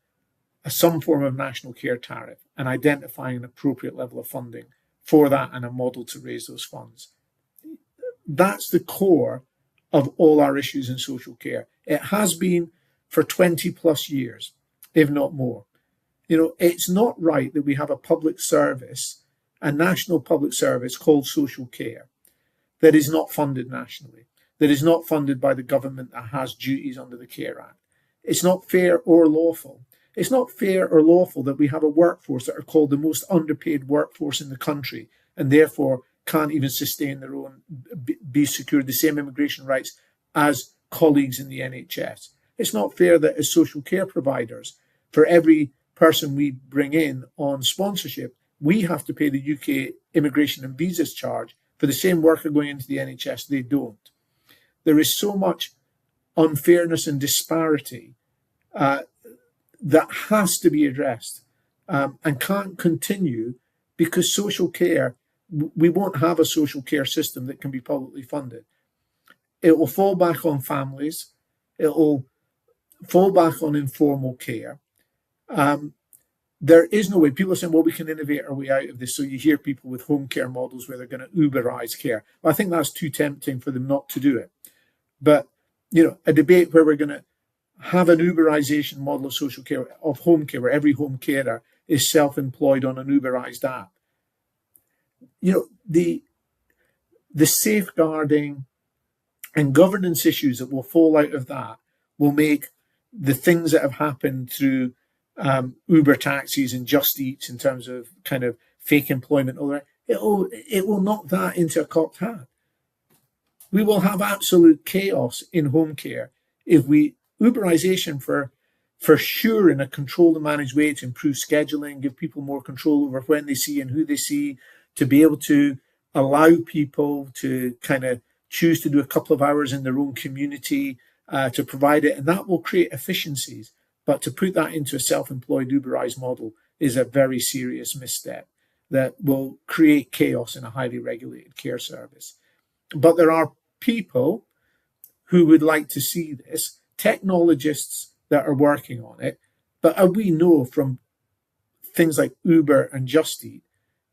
some form of national care tariff and identifying an appropriate level of funding for that and a model to raise those funds. That's the core of all our issues in social care. It has been for 20 plus years, if not more. It's not right that we have a public service, a national public service called social care, that is not funded nationally, that is not funded by the government that has duties under the Care Act. It's not fair or lawful. It's not fair or lawful that we have a workforce that are called the most underpaid workforce in the country and therefore can't even sustain their own, be secured the same immigration rights as colleagues in the NHS. It's not fair that as social care providers, for every person we bring in on sponsorship, we have to pay the UK immigration and visas charge for the same worker going into the NHS. They don't. There is so much unfairness and disparity that has to be addressed and can't continue, because social care, we won't have a social care system that can be publicly funded. It will fall back on families. It will fall back on informal care. There is no way. People are saying, well, we can innovate our way out of this. So you hear people with home care models where they're going to Uberize care. Well, I think that's too tempting for them not to do it. But, a debate where we're going to have an Uberization model of social care, of home care, where every home carer is self-employed on an Uberized app. The safeguarding and governance issues that will fall out of that will make the things that have happened through Uber taxis and Just Eats in terms of kind of fake employment, it will knock that into a cocked hat. We will have absolute chaos in home care if we Uberization for sure in a controlled and managed way to improve scheduling, give people more control over when they see and who they see, to be able to allow people to kind of choose to do a couple of hours in their own community to provide it, and that will create efficiencies. But to put that into a self-employed Uberized model is a very serious misstep that will create chaos in a highly regulated care service. But there are people who would like to see this, technologists that are working on it. But we know from things like Uber and Just Eat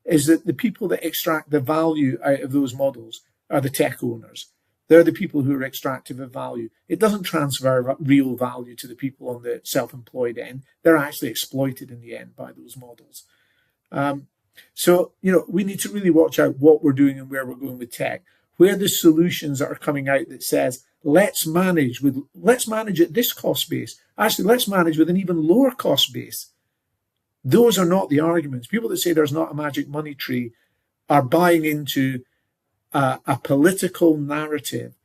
is that the people that extract the value out of those models are the tech owners. They're the people who are extractive of value. It doesn't transfer real value to the people on the self-employed end. They're actually exploited in the end by those models. So, we need to really watch out what we're doing and where we're going with tech, where the solutions that are coming out that says, let's manage at this cost base. Actually, let's manage with an even lower cost base. Those are not the arguments. People that say there's not a magic money tree are buying into a political narrative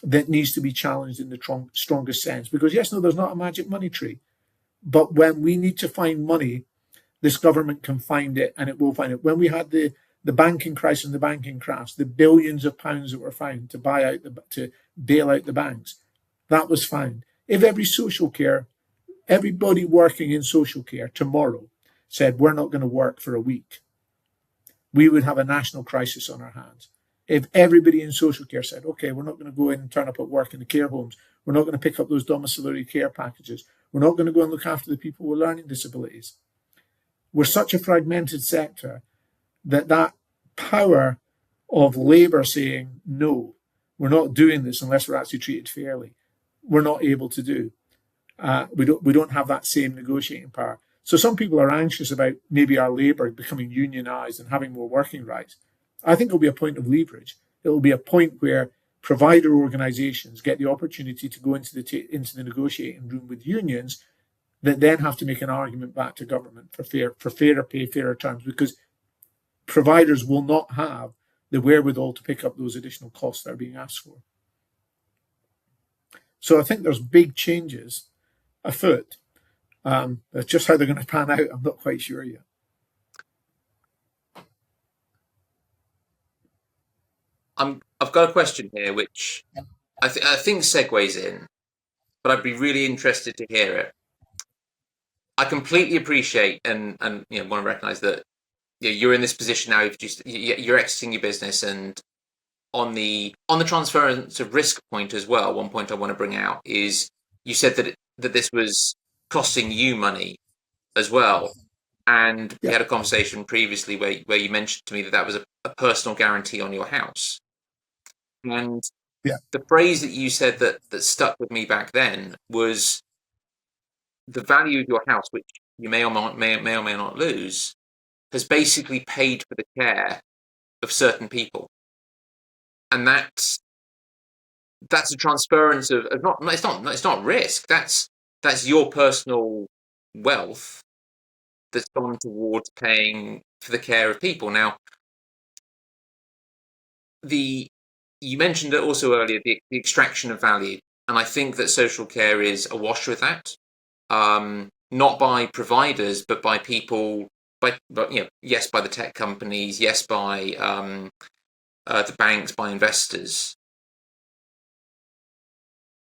that needs to be challenged in the strongest sense. Because yes, no, there's not a magic money tree. But when we need to find money, this government can find it, and it will find it. When we had the banking crisis and the banking crash, the billions of pounds that were found to bail out the banks, that was found. If everybody working in social care tomorrow said, we're not going to work for a week, we would have a national crisis on our hands. If everybody in social care said, okay, we're not going to go in and turn up at work in the care homes, we're not going to pick up those domiciliary care packages, we're not going to go and look after the people with learning disabilities. We're such a fragmented sector that power of Labour saying, no, we're not doing this unless we're actually treated fairly, we're not able to do. We don't have that same negotiating power. So some people are anxious about maybe our Labour becoming unionised and having more working rights. I think it'll be a point of leverage. It will be a point where provider organisations get the opportunity to go into the negotiating room with unions that then have to make an argument back to government for fairer pay, fairer terms, because providers will not have the wherewithal to pick up those additional costs that are being asked for. So I think there's big changes afoot. Just how they're going to pan out, I'm not quite sure yet. I've got a question here, which I think segues in, but I'd be really interested to hear it. I completely appreciate and want to recognise that you're in this position now. You're exiting your business, and on the transference of risk point as well. One point I want to bring out is you said that this was costing you money as well, and we had a conversation previously where you mentioned to me that was a personal guarantee on your house, and the phrase that you said that stuck with me back then was the value of your house, which you may or may not lose, has basically paid for the care of certain people, and that's a transference of not it's not risk. That's your personal wealth that's gone towards paying for the care of people. Now, you mentioned it also earlier, the extraction of value, and I think that social care is awash with that. Not by providers, but by people, yes, by the tech companies, yes, by the banks, by investors,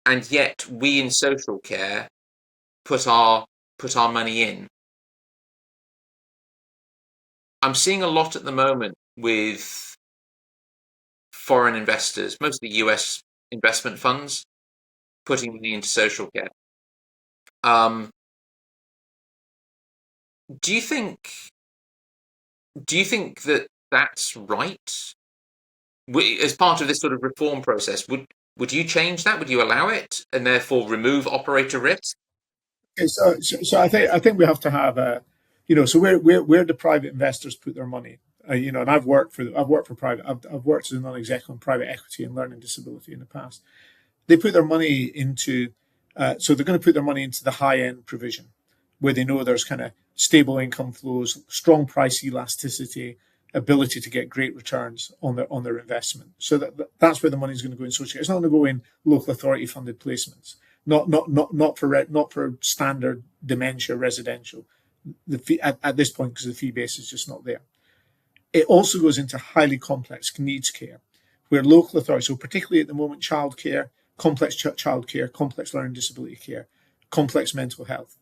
and yet we in social care put our money in. I'm seeing a lot at the moment with foreign investors, mostly US investment funds, putting money into social care. Do you think that that's right? As part of this sort of reform process, would you change that? Would you allow it, and therefore remove operator risk? Okay, so I think we have to have so where do private investors put their money? And I've worked for private. I've worked as a non-exec on private equity and learning disability in the past. They put their money into so they're going to put their money into the high end provision, where they know there's kind of stable income flows, strong price elasticity, ability to get great returns on their investment. So that's where the money is going to go in social care. It's not going to go in local authority funded placements. Not for standard dementia residential. The fee, at this point, because the fee base is just not there. It also goes into highly complex needs care, where local authorities, so particularly at the moment, childcare, complex childcare, complex learning disability care, complex mental health,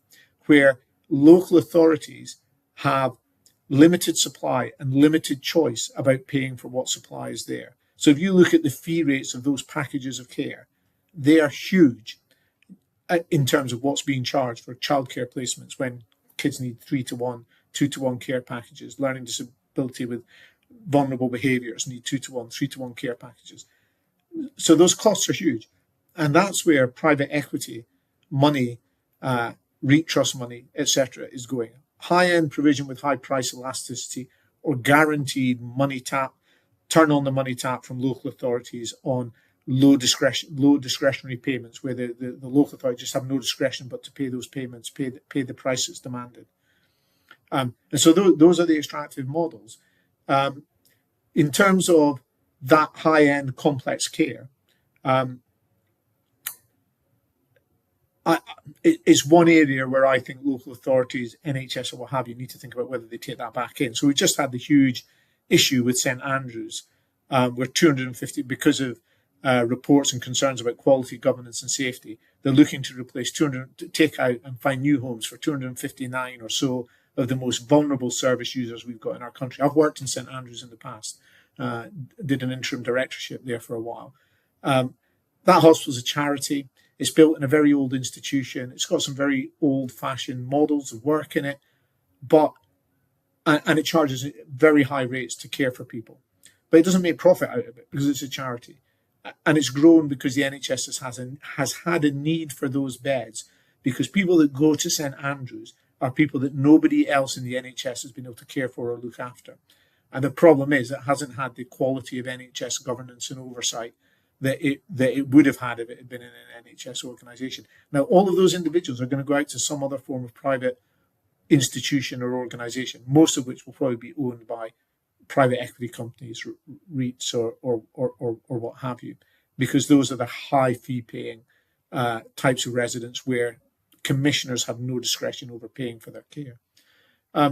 where local authorities have limited supply and limited choice about paying for what supply is there. So if you look at the fee rates of those packages of care, they are huge in terms of what's being charged for childcare placements when kids need 3-to-1, 2-to-1 care packages, learning disability with vulnerable behaviours need 2-to-1, 3-to-1 care packages. So those costs are huge. And that's where private equity money, REIT trust money, etc., is going. High-end provision with high price elasticity or guaranteed money tap, turn on the money tap from local authorities on low discretionary payments, where the local authority just have no discretion but to pay those payments, pay the price that's demanded. And so those are the extractive models. In terms of that high-end complex care, it's one area where I think local authorities, NHS or what have you, need to think about whether they take that back in. So we just had the huge issue with St Andrews, where 250, because of reports and concerns about quality, governance and safety, they're looking to replace take out and find new homes for 259 or so of the most vulnerable service users we've got in our country. I've worked in St Andrews in the past, did an interim directorship there for a while. That hospital's a charity. It's built in a very old institution. It's got some very old-fashioned models of work in it, and it charges very high rates to care for people. But it doesn't make profit out of it because it's a charity. And it's grown because the NHS has had a need for those beds, because people that go to St Andrews are people that nobody else in the NHS has been able to care for or look after. And the problem is it hasn't had the quality of NHS governance and oversight that it would have had if it had been in an NHS organisation. Now, all of those individuals are going to go out to some other form of private institution or organisation, most of which will probably be owned by private equity companies, REITs, or what have you, because those are the high fee paying types of residents where commissioners have no discretion over paying for their care.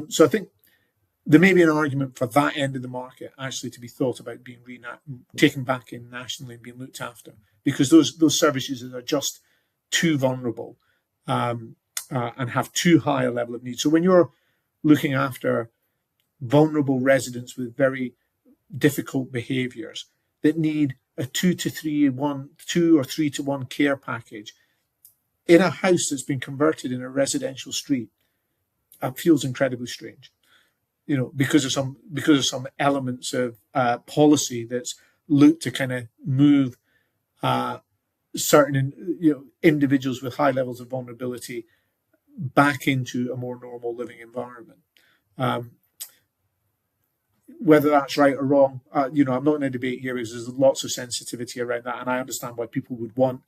So I think there may be an argument for that end of the market actually to be thought about being taken back in nationally and being looked after, because those service users are just too vulnerable and have too high a level of need. So when you're looking after vulnerable residents with very difficult behaviours that need a 2 or 3 to 1 care package in a house that's been converted in a residential street, it feels incredibly strange. Because of some elements of policy that's looked to kind of move certain individuals with high levels of vulnerability back into a more normal living environment. Whether that's right or wrong, I'm not going to debate here because there's lots of sensitivity around that, and I understand why people would want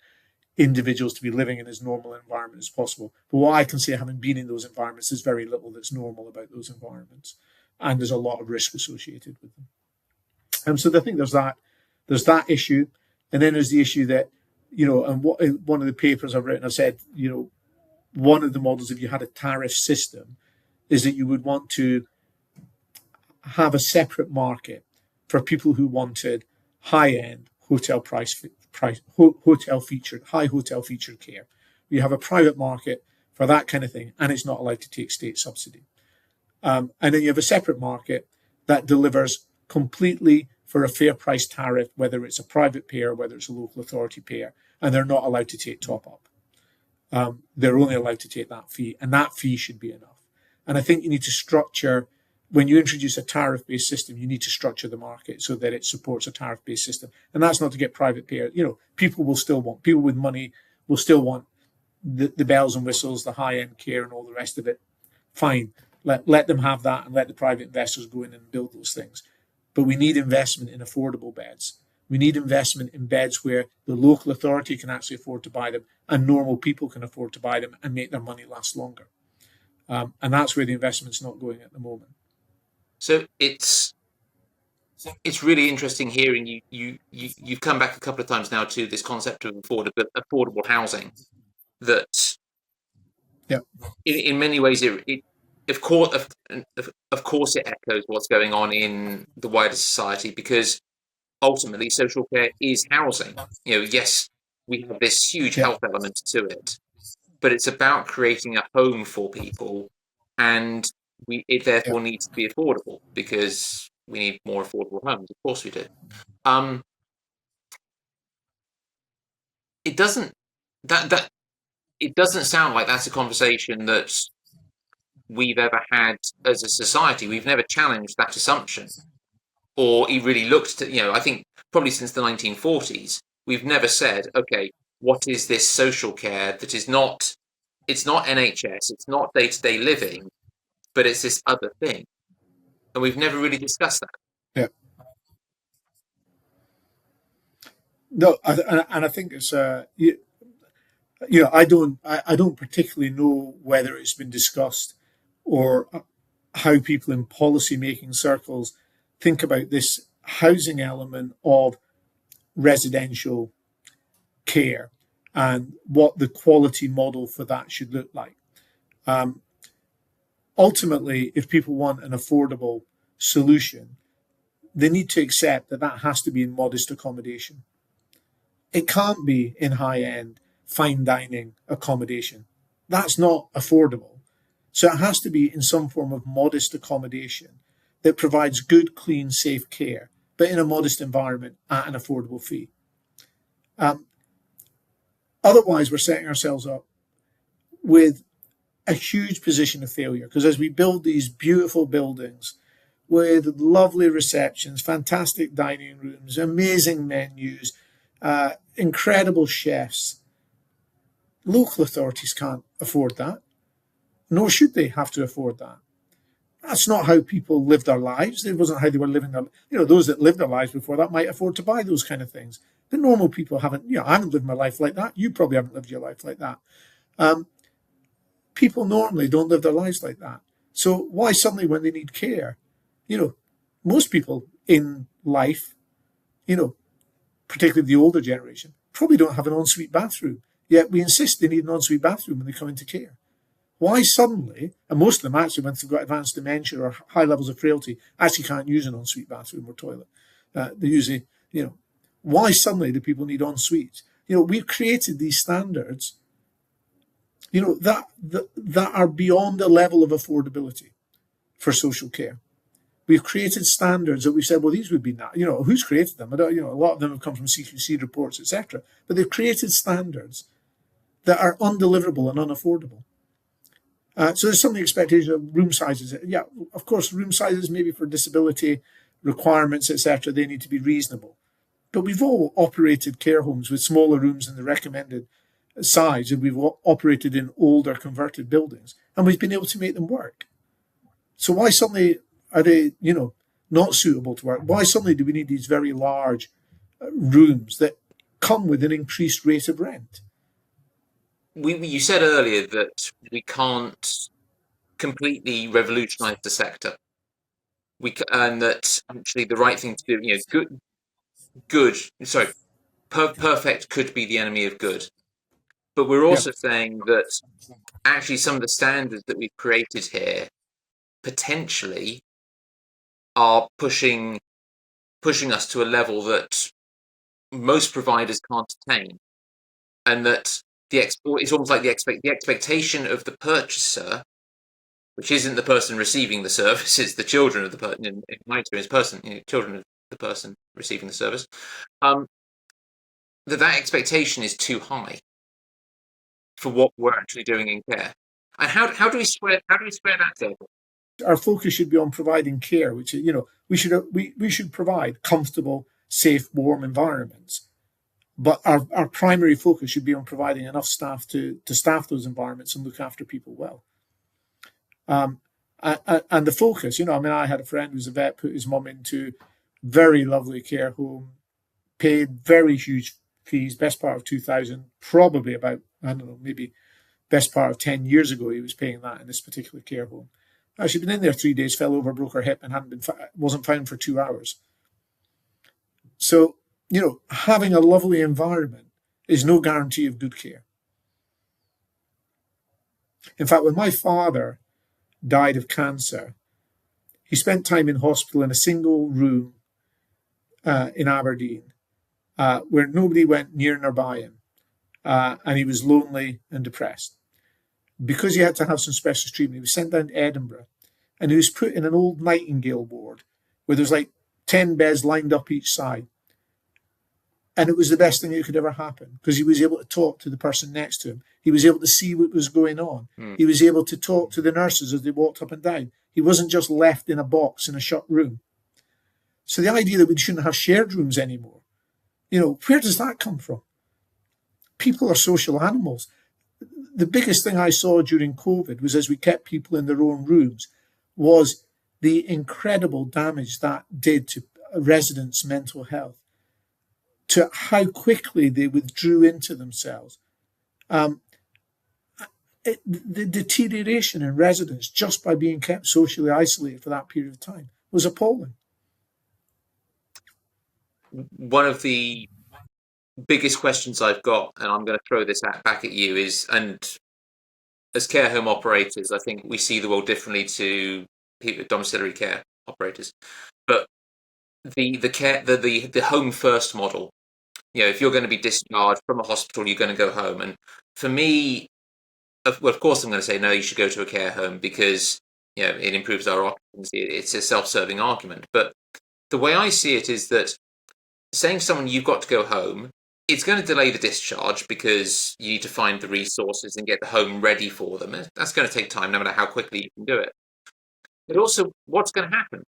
individuals to be living in as normal an environment as possible. But what I can say, having been in those environments, is very little that's normal about those environments, and there's a lot of risk associated with them. So I think there's that issue, and then there's the issue that and one of the papers I've written, I've said one of the models, if you had a tariff system, is that you would want to have a separate market for people who wanted high-end hotel hotel featured care. You have a private market for that kind of thing, and it's not allowed to take state subsidy. And then you have a separate market that delivers completely for a fair price tariff, whether it's a private payer, whether it's a local authority payer, and they're not allowed to take top up. They're only allowed to take that fee, and that fee should be enough. And I think you need to structure, when you introduce a tariff-based system, you need to structure the market so that it supports a tariff-based system. And that's not to get private payer. People with money will still want the bells and whistles, the high-end care and all the rest of it. Fine. Let them have that, and let the private investors go in and build those things. But we need investment in affordable beds. We need investment in beds where the local authority can actually afford to buy them, and normal people can afford to buy them and make their money last longer. And that's where the investment's not going at the moment. So it's really interesting hearing you've come back a couple of times now to this concept of affordable housing. That, in many ways, it of course it echoes what's going on in the wider society, because ultimately social care is housing. Yes, we have this huge health element to it, but it's about creating a home for people, and it therefore needs to be affordable, because we need more affordable homes. Of course we do. It doesn't it doesn't sound like that's a conversation that we've ever had as a society. We've never challenged that assumption, or really looked to, I think probably since the 1940s, we've never said, okay, what is this social care that is not, it's not NHS, it's not day-to-day living, but it's this other thing. And we've never really discussed that. Yeah. No, and I think it's I don't particularly know whether it's been discussed, or how people in policy making circles think about this housing element of residential care and what the quality model for that should look like. Ultimately, if people want an affordable solution, they need to accept that that has to be in modest accommodation. It can't be in high-end, fine dining accommodation. That's not affordable. So it has to be in some form of modest accommodation that provides good, clean, safe care, but in a modest environment at an affordable fee. Otherwise, we're setting ourselves up with a huge position of failure, because as we build these beautiful buildings with lovely receptions, fantastic dining rooms, amazing menus, incredible chefs, local authorities can't afford that, nor should they have to afford that. That's not how people live their lives. It wasn't how they were living their, those that lived their lives before that might afford to buy those kind of things. But normal people haven't, I haven't lived my life like that. You probably haven't lived your life like that. Um, People normally don't live their lives like that. So why suddenly when they need care, you know, most people in life, you know, particularly the older generation, probably don't have an ensuite bathroom. Yet we insist they need an ensuite bathroom when they come into care. Why suddenly, and most of them actually, when they've got advanced dementia or high levels of frailty, actually can't use an ensuite bathroom or toilet. They usually, why suddenly do people need ensuites? We've created these standards, that are beyond the level of affordability for social care. We've created standards that we've said, well, these would be not, who's created them? I don't, a lot of them have come from CQC reports, etc. But they've created standards that are undeliverable and unaffordable. So there's some expectation of room sizes. Yeah, of course, room sizes maybe for disability requirements, etc. They need to be reasonable. But we've all operated care homes with smaller rooms than the recommended size, and we've operated in older converted buildings, and we've been able to make them work. So why suddenly are they, not suitable to work? Why suddenly do we need these very large rooms that come with an increased rate of rent? You said earlier that we can't completely revolutionise the sector. And that actually the right thing to do, good. Sorry, perfect could be the enemy of good. But we're Yeah, also saying that actually some of the standards that we've created here potentially are pushing us to a level that most providers can't attain, and that it's almost like the expectation of the purchaser, which isn't the person receiving the service, it's the children of the person. In my experience, children of the person receiving the service. Um, that expectation is too high for what we're actually doing in care. And how do we square that circle? our focus should be on providing care, which is, we should provide comfortable, safe, warm environments. But our primary focus should be on providing enough staff to staff those environments and look after people well. Um, and the focus, I had a friend who's a vet, put his mum into very lovely care home, paid very huge fees, best part of 2000, probably about, I don't know, maybe best part of 10 years ago, he was paying that in this particular care home. She'd been in there 3 days, fell over, broke her hip, and wasn't found for 2 hours. So, having a lovely environment is no guarantee of good care. In fact, when my father died of cancer, he spent time in hospital in a single room in Aberdeen, where nobody went near nor by him, and he was lonely and depressed. Because he had to have some specialist treatment, he was sent down to Edinburgh, and he was put in an old Nightingale ward where there's like 10 beds lined up each side. And it was the best thing that could ever happen because he was able to talk to the person next to him. He was able to see what was going on. He was able to talk to the nurses as they walked up and down. He wasn't just left in a box in a shut room. So the idea that we shouldn't have shared rooms anymore, where does that come from? People are social animals. The biggest thing I saw during COVID was as we kept people in their own rooms was the incredible damage that did to residents' mental health, to how quickly they withdrew into themselves. The deterioration in residents just by being kept socially isolated for that period of time was appalling. One of the biggest questions I've got, and I'm going to throw this back at you, is, and as care home operators, I think we see the world differently to domiciliary care operators. But the home first model, if you're going to be discharged from a hospital, you're going to go home. And for me, of course, I'm going to say no. You should go to a care home because it improves our occupancy. It's a self-serving argument. But the way I see it is that saying to someone you've got to go home, it's going to delay the discharge because you need to find the resources and get the home ready for them. That's going to take time, no matter how quickly you can do it. But also, what's going to happen?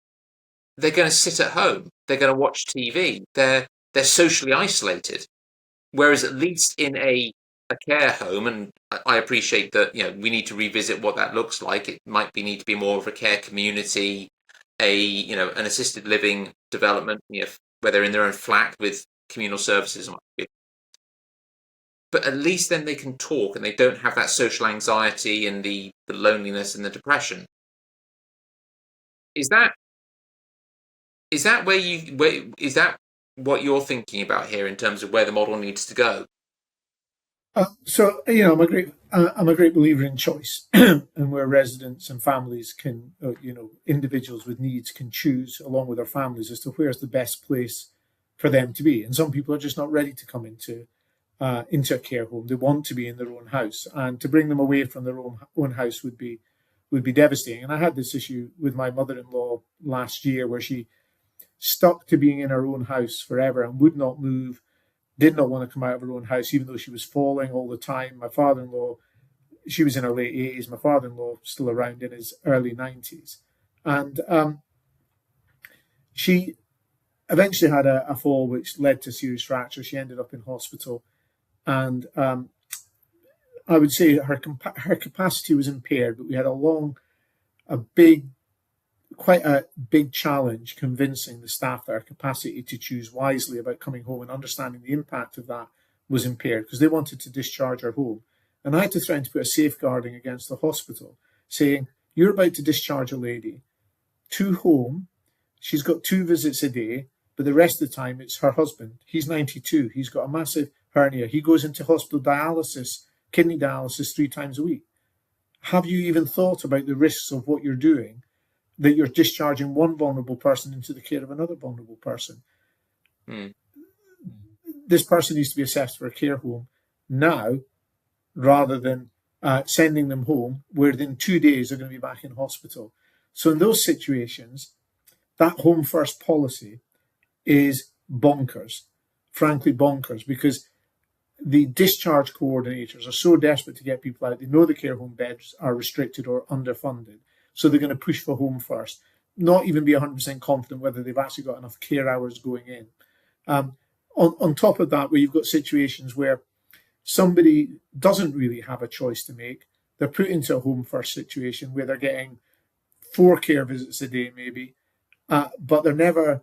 They're going to sit at home. They're going to watch TV. They're socially isolated. Whereas at least in a a care home, and I appreciate that, we need to revisit what that looks like. It might need to be more of a care community, an assisted living development, where they're in their own flat with communal services. But at least then they can talk and they don't have that social anxiety and the loneliness and the depression. Is that is that what you're thinking about here in terms of where the model needs to go? So I'm a great believer in choice, and where residents and families can, individuals with needs can choose along with their families as to where's the best place for them to be. And some people are just not ready to come into a care home. They want to be in their own house, and to bring them away from their own house would be devastating. And I had this issue with my mother-in-law last year, where she stuck to being in her own house forever and would not move, did not want to come out of her own house, even though she was falling all the time. My father-in-law, she was in her late 80s. My father-in-law still around in his early 90s. And she eventually had a fall which led to serious fracture. She ended up in hospital. And I would say her capacity was impaired, but we had quite a big challenge convincing the staff that our capacity to choose wisely about coming home and understanding the impact of that was impaired, because they wanted to discharge her home. And I had to threaten to put a safeguarding against the hospital, saying, you're about to discharge a lady to home. She's got 2 visits a day, but the rest of the time it's her husband. He's 92. He's got a massive hernia. He goes into hospital dialysis, kidney dialysis 3 times a week. Have you even thought about the risks of what you're doing, that you're discharging one vulnerable person into the care of another vulnerable person? Mm. This person needs to be assessed for a care home now, rather than sending them home, where within 2 days they're going to be back in hospital. So in those situations, that home first policy is bonkers, frankly bonkers, because the discharge coordinators are so desperate to get people out. They know the care home beds are restricted or underfunded, so they're going to push for home first, not even be 100% confident whether they've actually got enough care hours going in. On top of that, where you've got situations where somebody doesn't really have a choice to make, they're put into a home first situation where they're getting 4 care visits a day maybe, but they're never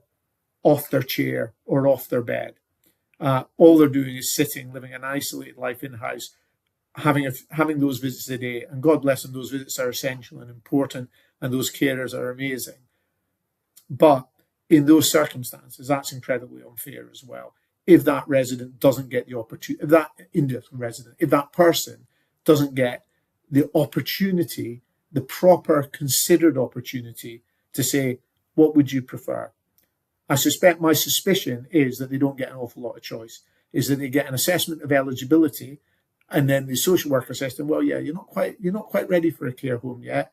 off their chair or off their bed. All they're doing is sitting, living an isolated life in-house, having those visits a day. And God bless them, those visits are essential and important, and those carers are amazing. But in those circumstances, that's incredibly unfair as well. If that resident doesn't get the opportunity, if that person doesn't get the opportunity, the proper considered opportunity to say, what would you prefer? I suspect, my suspicion is that they don't get an awful lot of choice, is that they get an assessment of eligibility, and then the social worker says to them, well, yeah, you're not quite ready for a care home yet.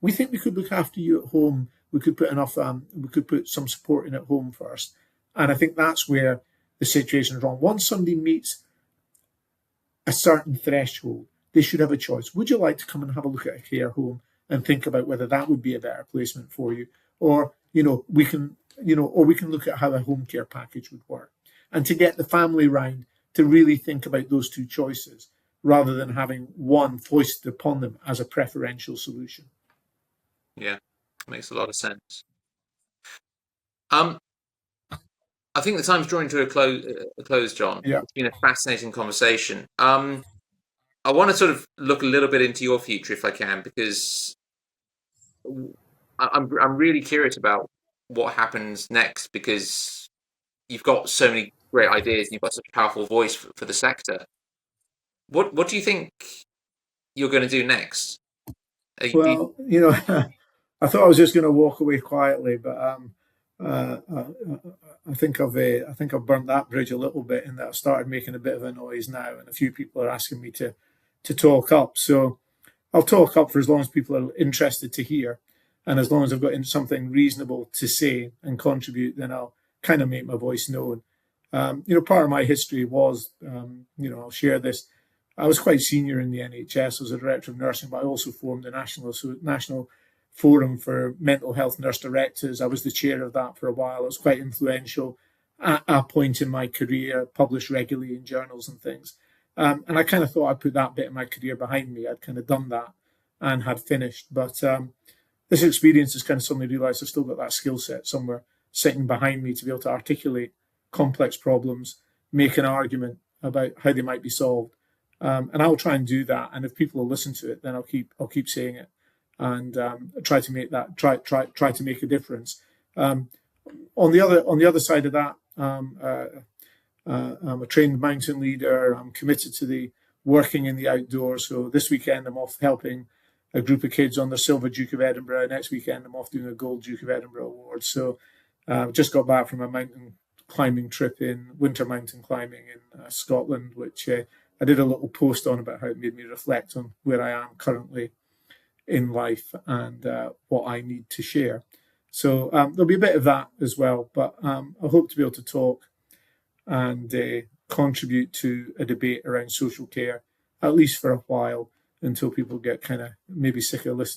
We think we could look after you at home. We could put some support in at home first. And I think that's where the situation is wrong. Once somebody meets a certain threshold, they should have a choice. Would you like to come and have a look at a care home and think about whether that would be a better placement for you? Or, we can look at how a home care package would work. And to get the family round to really think about those 2 choices, rather than having one foisted upon them as a preferential solution. Yeah, makes a lot of sense. I think the time's drawing to a close, John. Yeah. It's been a fascinating conversation. I want to sort of look a little bit into your future, if I can, because I'm really curious about what happens next, because you've got so many great ideas and you've got such a powerful voice for the sector. What do you think you're going to do next? Well, I thought I was just going to walk away quietly, but I think I've burnt that bridge a little bit, in that I've started making a bit of a noise now, and a few people are asking me to talk up. So I'll talk up for as long as people are interested to hear, and as long as I've got something reasonable to say and contribute, then I'll kind of make my voice known. Part of my history was, I'll share this. I was quite senior in the NHS. I was a director of nursing, but I also formed the National Forum for Mental Health Nurse Directors. I was the chair of that for a while. I was quite influential at a point in my career, published regularly in journals and things. And I kind of thought I'd put that bit of my career behind me. I'd kind of done that and had finished. But this experience has kind of suddenly realised I've still got that skill set somewhere sitting behind me to be able to articulate complex problems, make an argument about how they might be solved. And I'll try and do that. And if people will listen to it, then I'll keep saying it and try to make that try to make a difference. On the other side of that, I'm a trained mountain leader. I'm committed to the working in the outdoors. So this weekend I'm off helping a group of kids on their Silver Duke of Edinburgh. Next weekend I'm off doing a Gold Duke of Edinburgh award. So just got back from a mountain climbing trip in winter mountain climbing in Scotland, which I did a little post on about how it made me reflect on where I am currently in life and what I need to share. So there'll be a bit of that as well, but I hope to be able to talk and contribute to a debate around social care, at least for a while, until people get kind of maybe sick of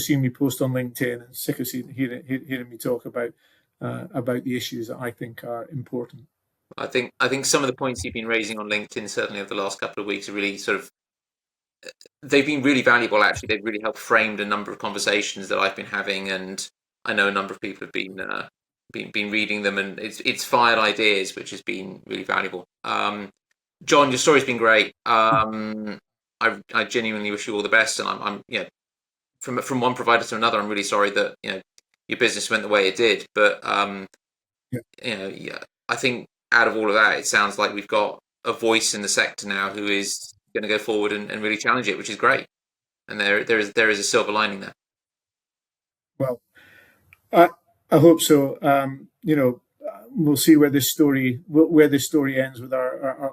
seeing me post on LinkedIn and sick of hearing me talk about the issues that I think are important. I think some of the points you've been raising on LinkedIn, certainly over the last couple of weeks, are really they've been really valuable. Actually, they've really helped framed a number of conversations that I've been having, and I know a number of people have been reading them, and it's fired ideas, which has been really valuable. Jon, your story's been great. I genuinely wish you all the best, and I'm from one provider to another. I'm really sorry that your business went the way it did, but I think out of all of that, it sounds like we've got a voice in the sector now who is going to go forward and really challenge it, which is great. And there is a silver lining there. Well, I hope so. We'll see where this story ends with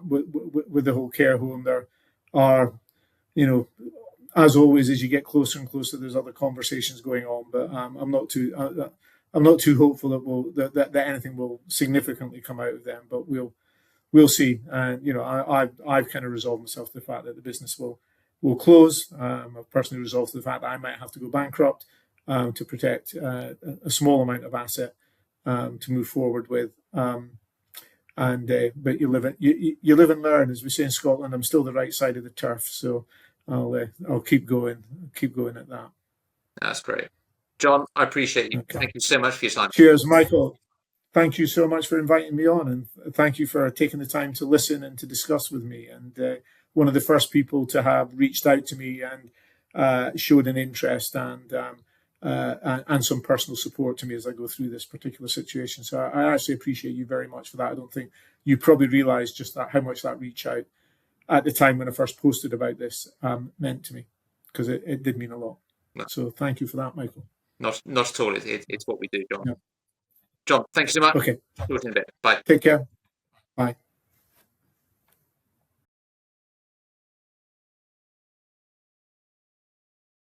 with the whole care home. There are, as always, as you get closer and closer, there's other conversations going on. But I'm not too hopeful that anything will significantly come out of them. But we'll see. And I've kind of resolved myself to the fact that the business will close. I've personally resolved to the fact that I might have to go bankrupt to protect a small amount of asset to move forward with. But you live and learn, as we say in Scotland. I'm still the right side of the turf, so I'll keep going at that. That's great, Jon. I appreciate you. Okay. Thank you so much for your time. Cheers, Michael. Thank you so much for inviting me on, and thank you for taking the time to listen and to discuss with me. And one of the first people to have reached out to me and showed an interest and some personal support to me as I go through this particular situation. So I actually appreciate you very much for that. I don't think you probably realise just how much that reach out at the time when I first posted about this meant to me, because it did mean a lot. No. So thank you for that, Michael. Not at all. It's what we do, Jon. No. Jon, thank you so much. Okay. Talk to you in a bit. Bye. Take care. Bye.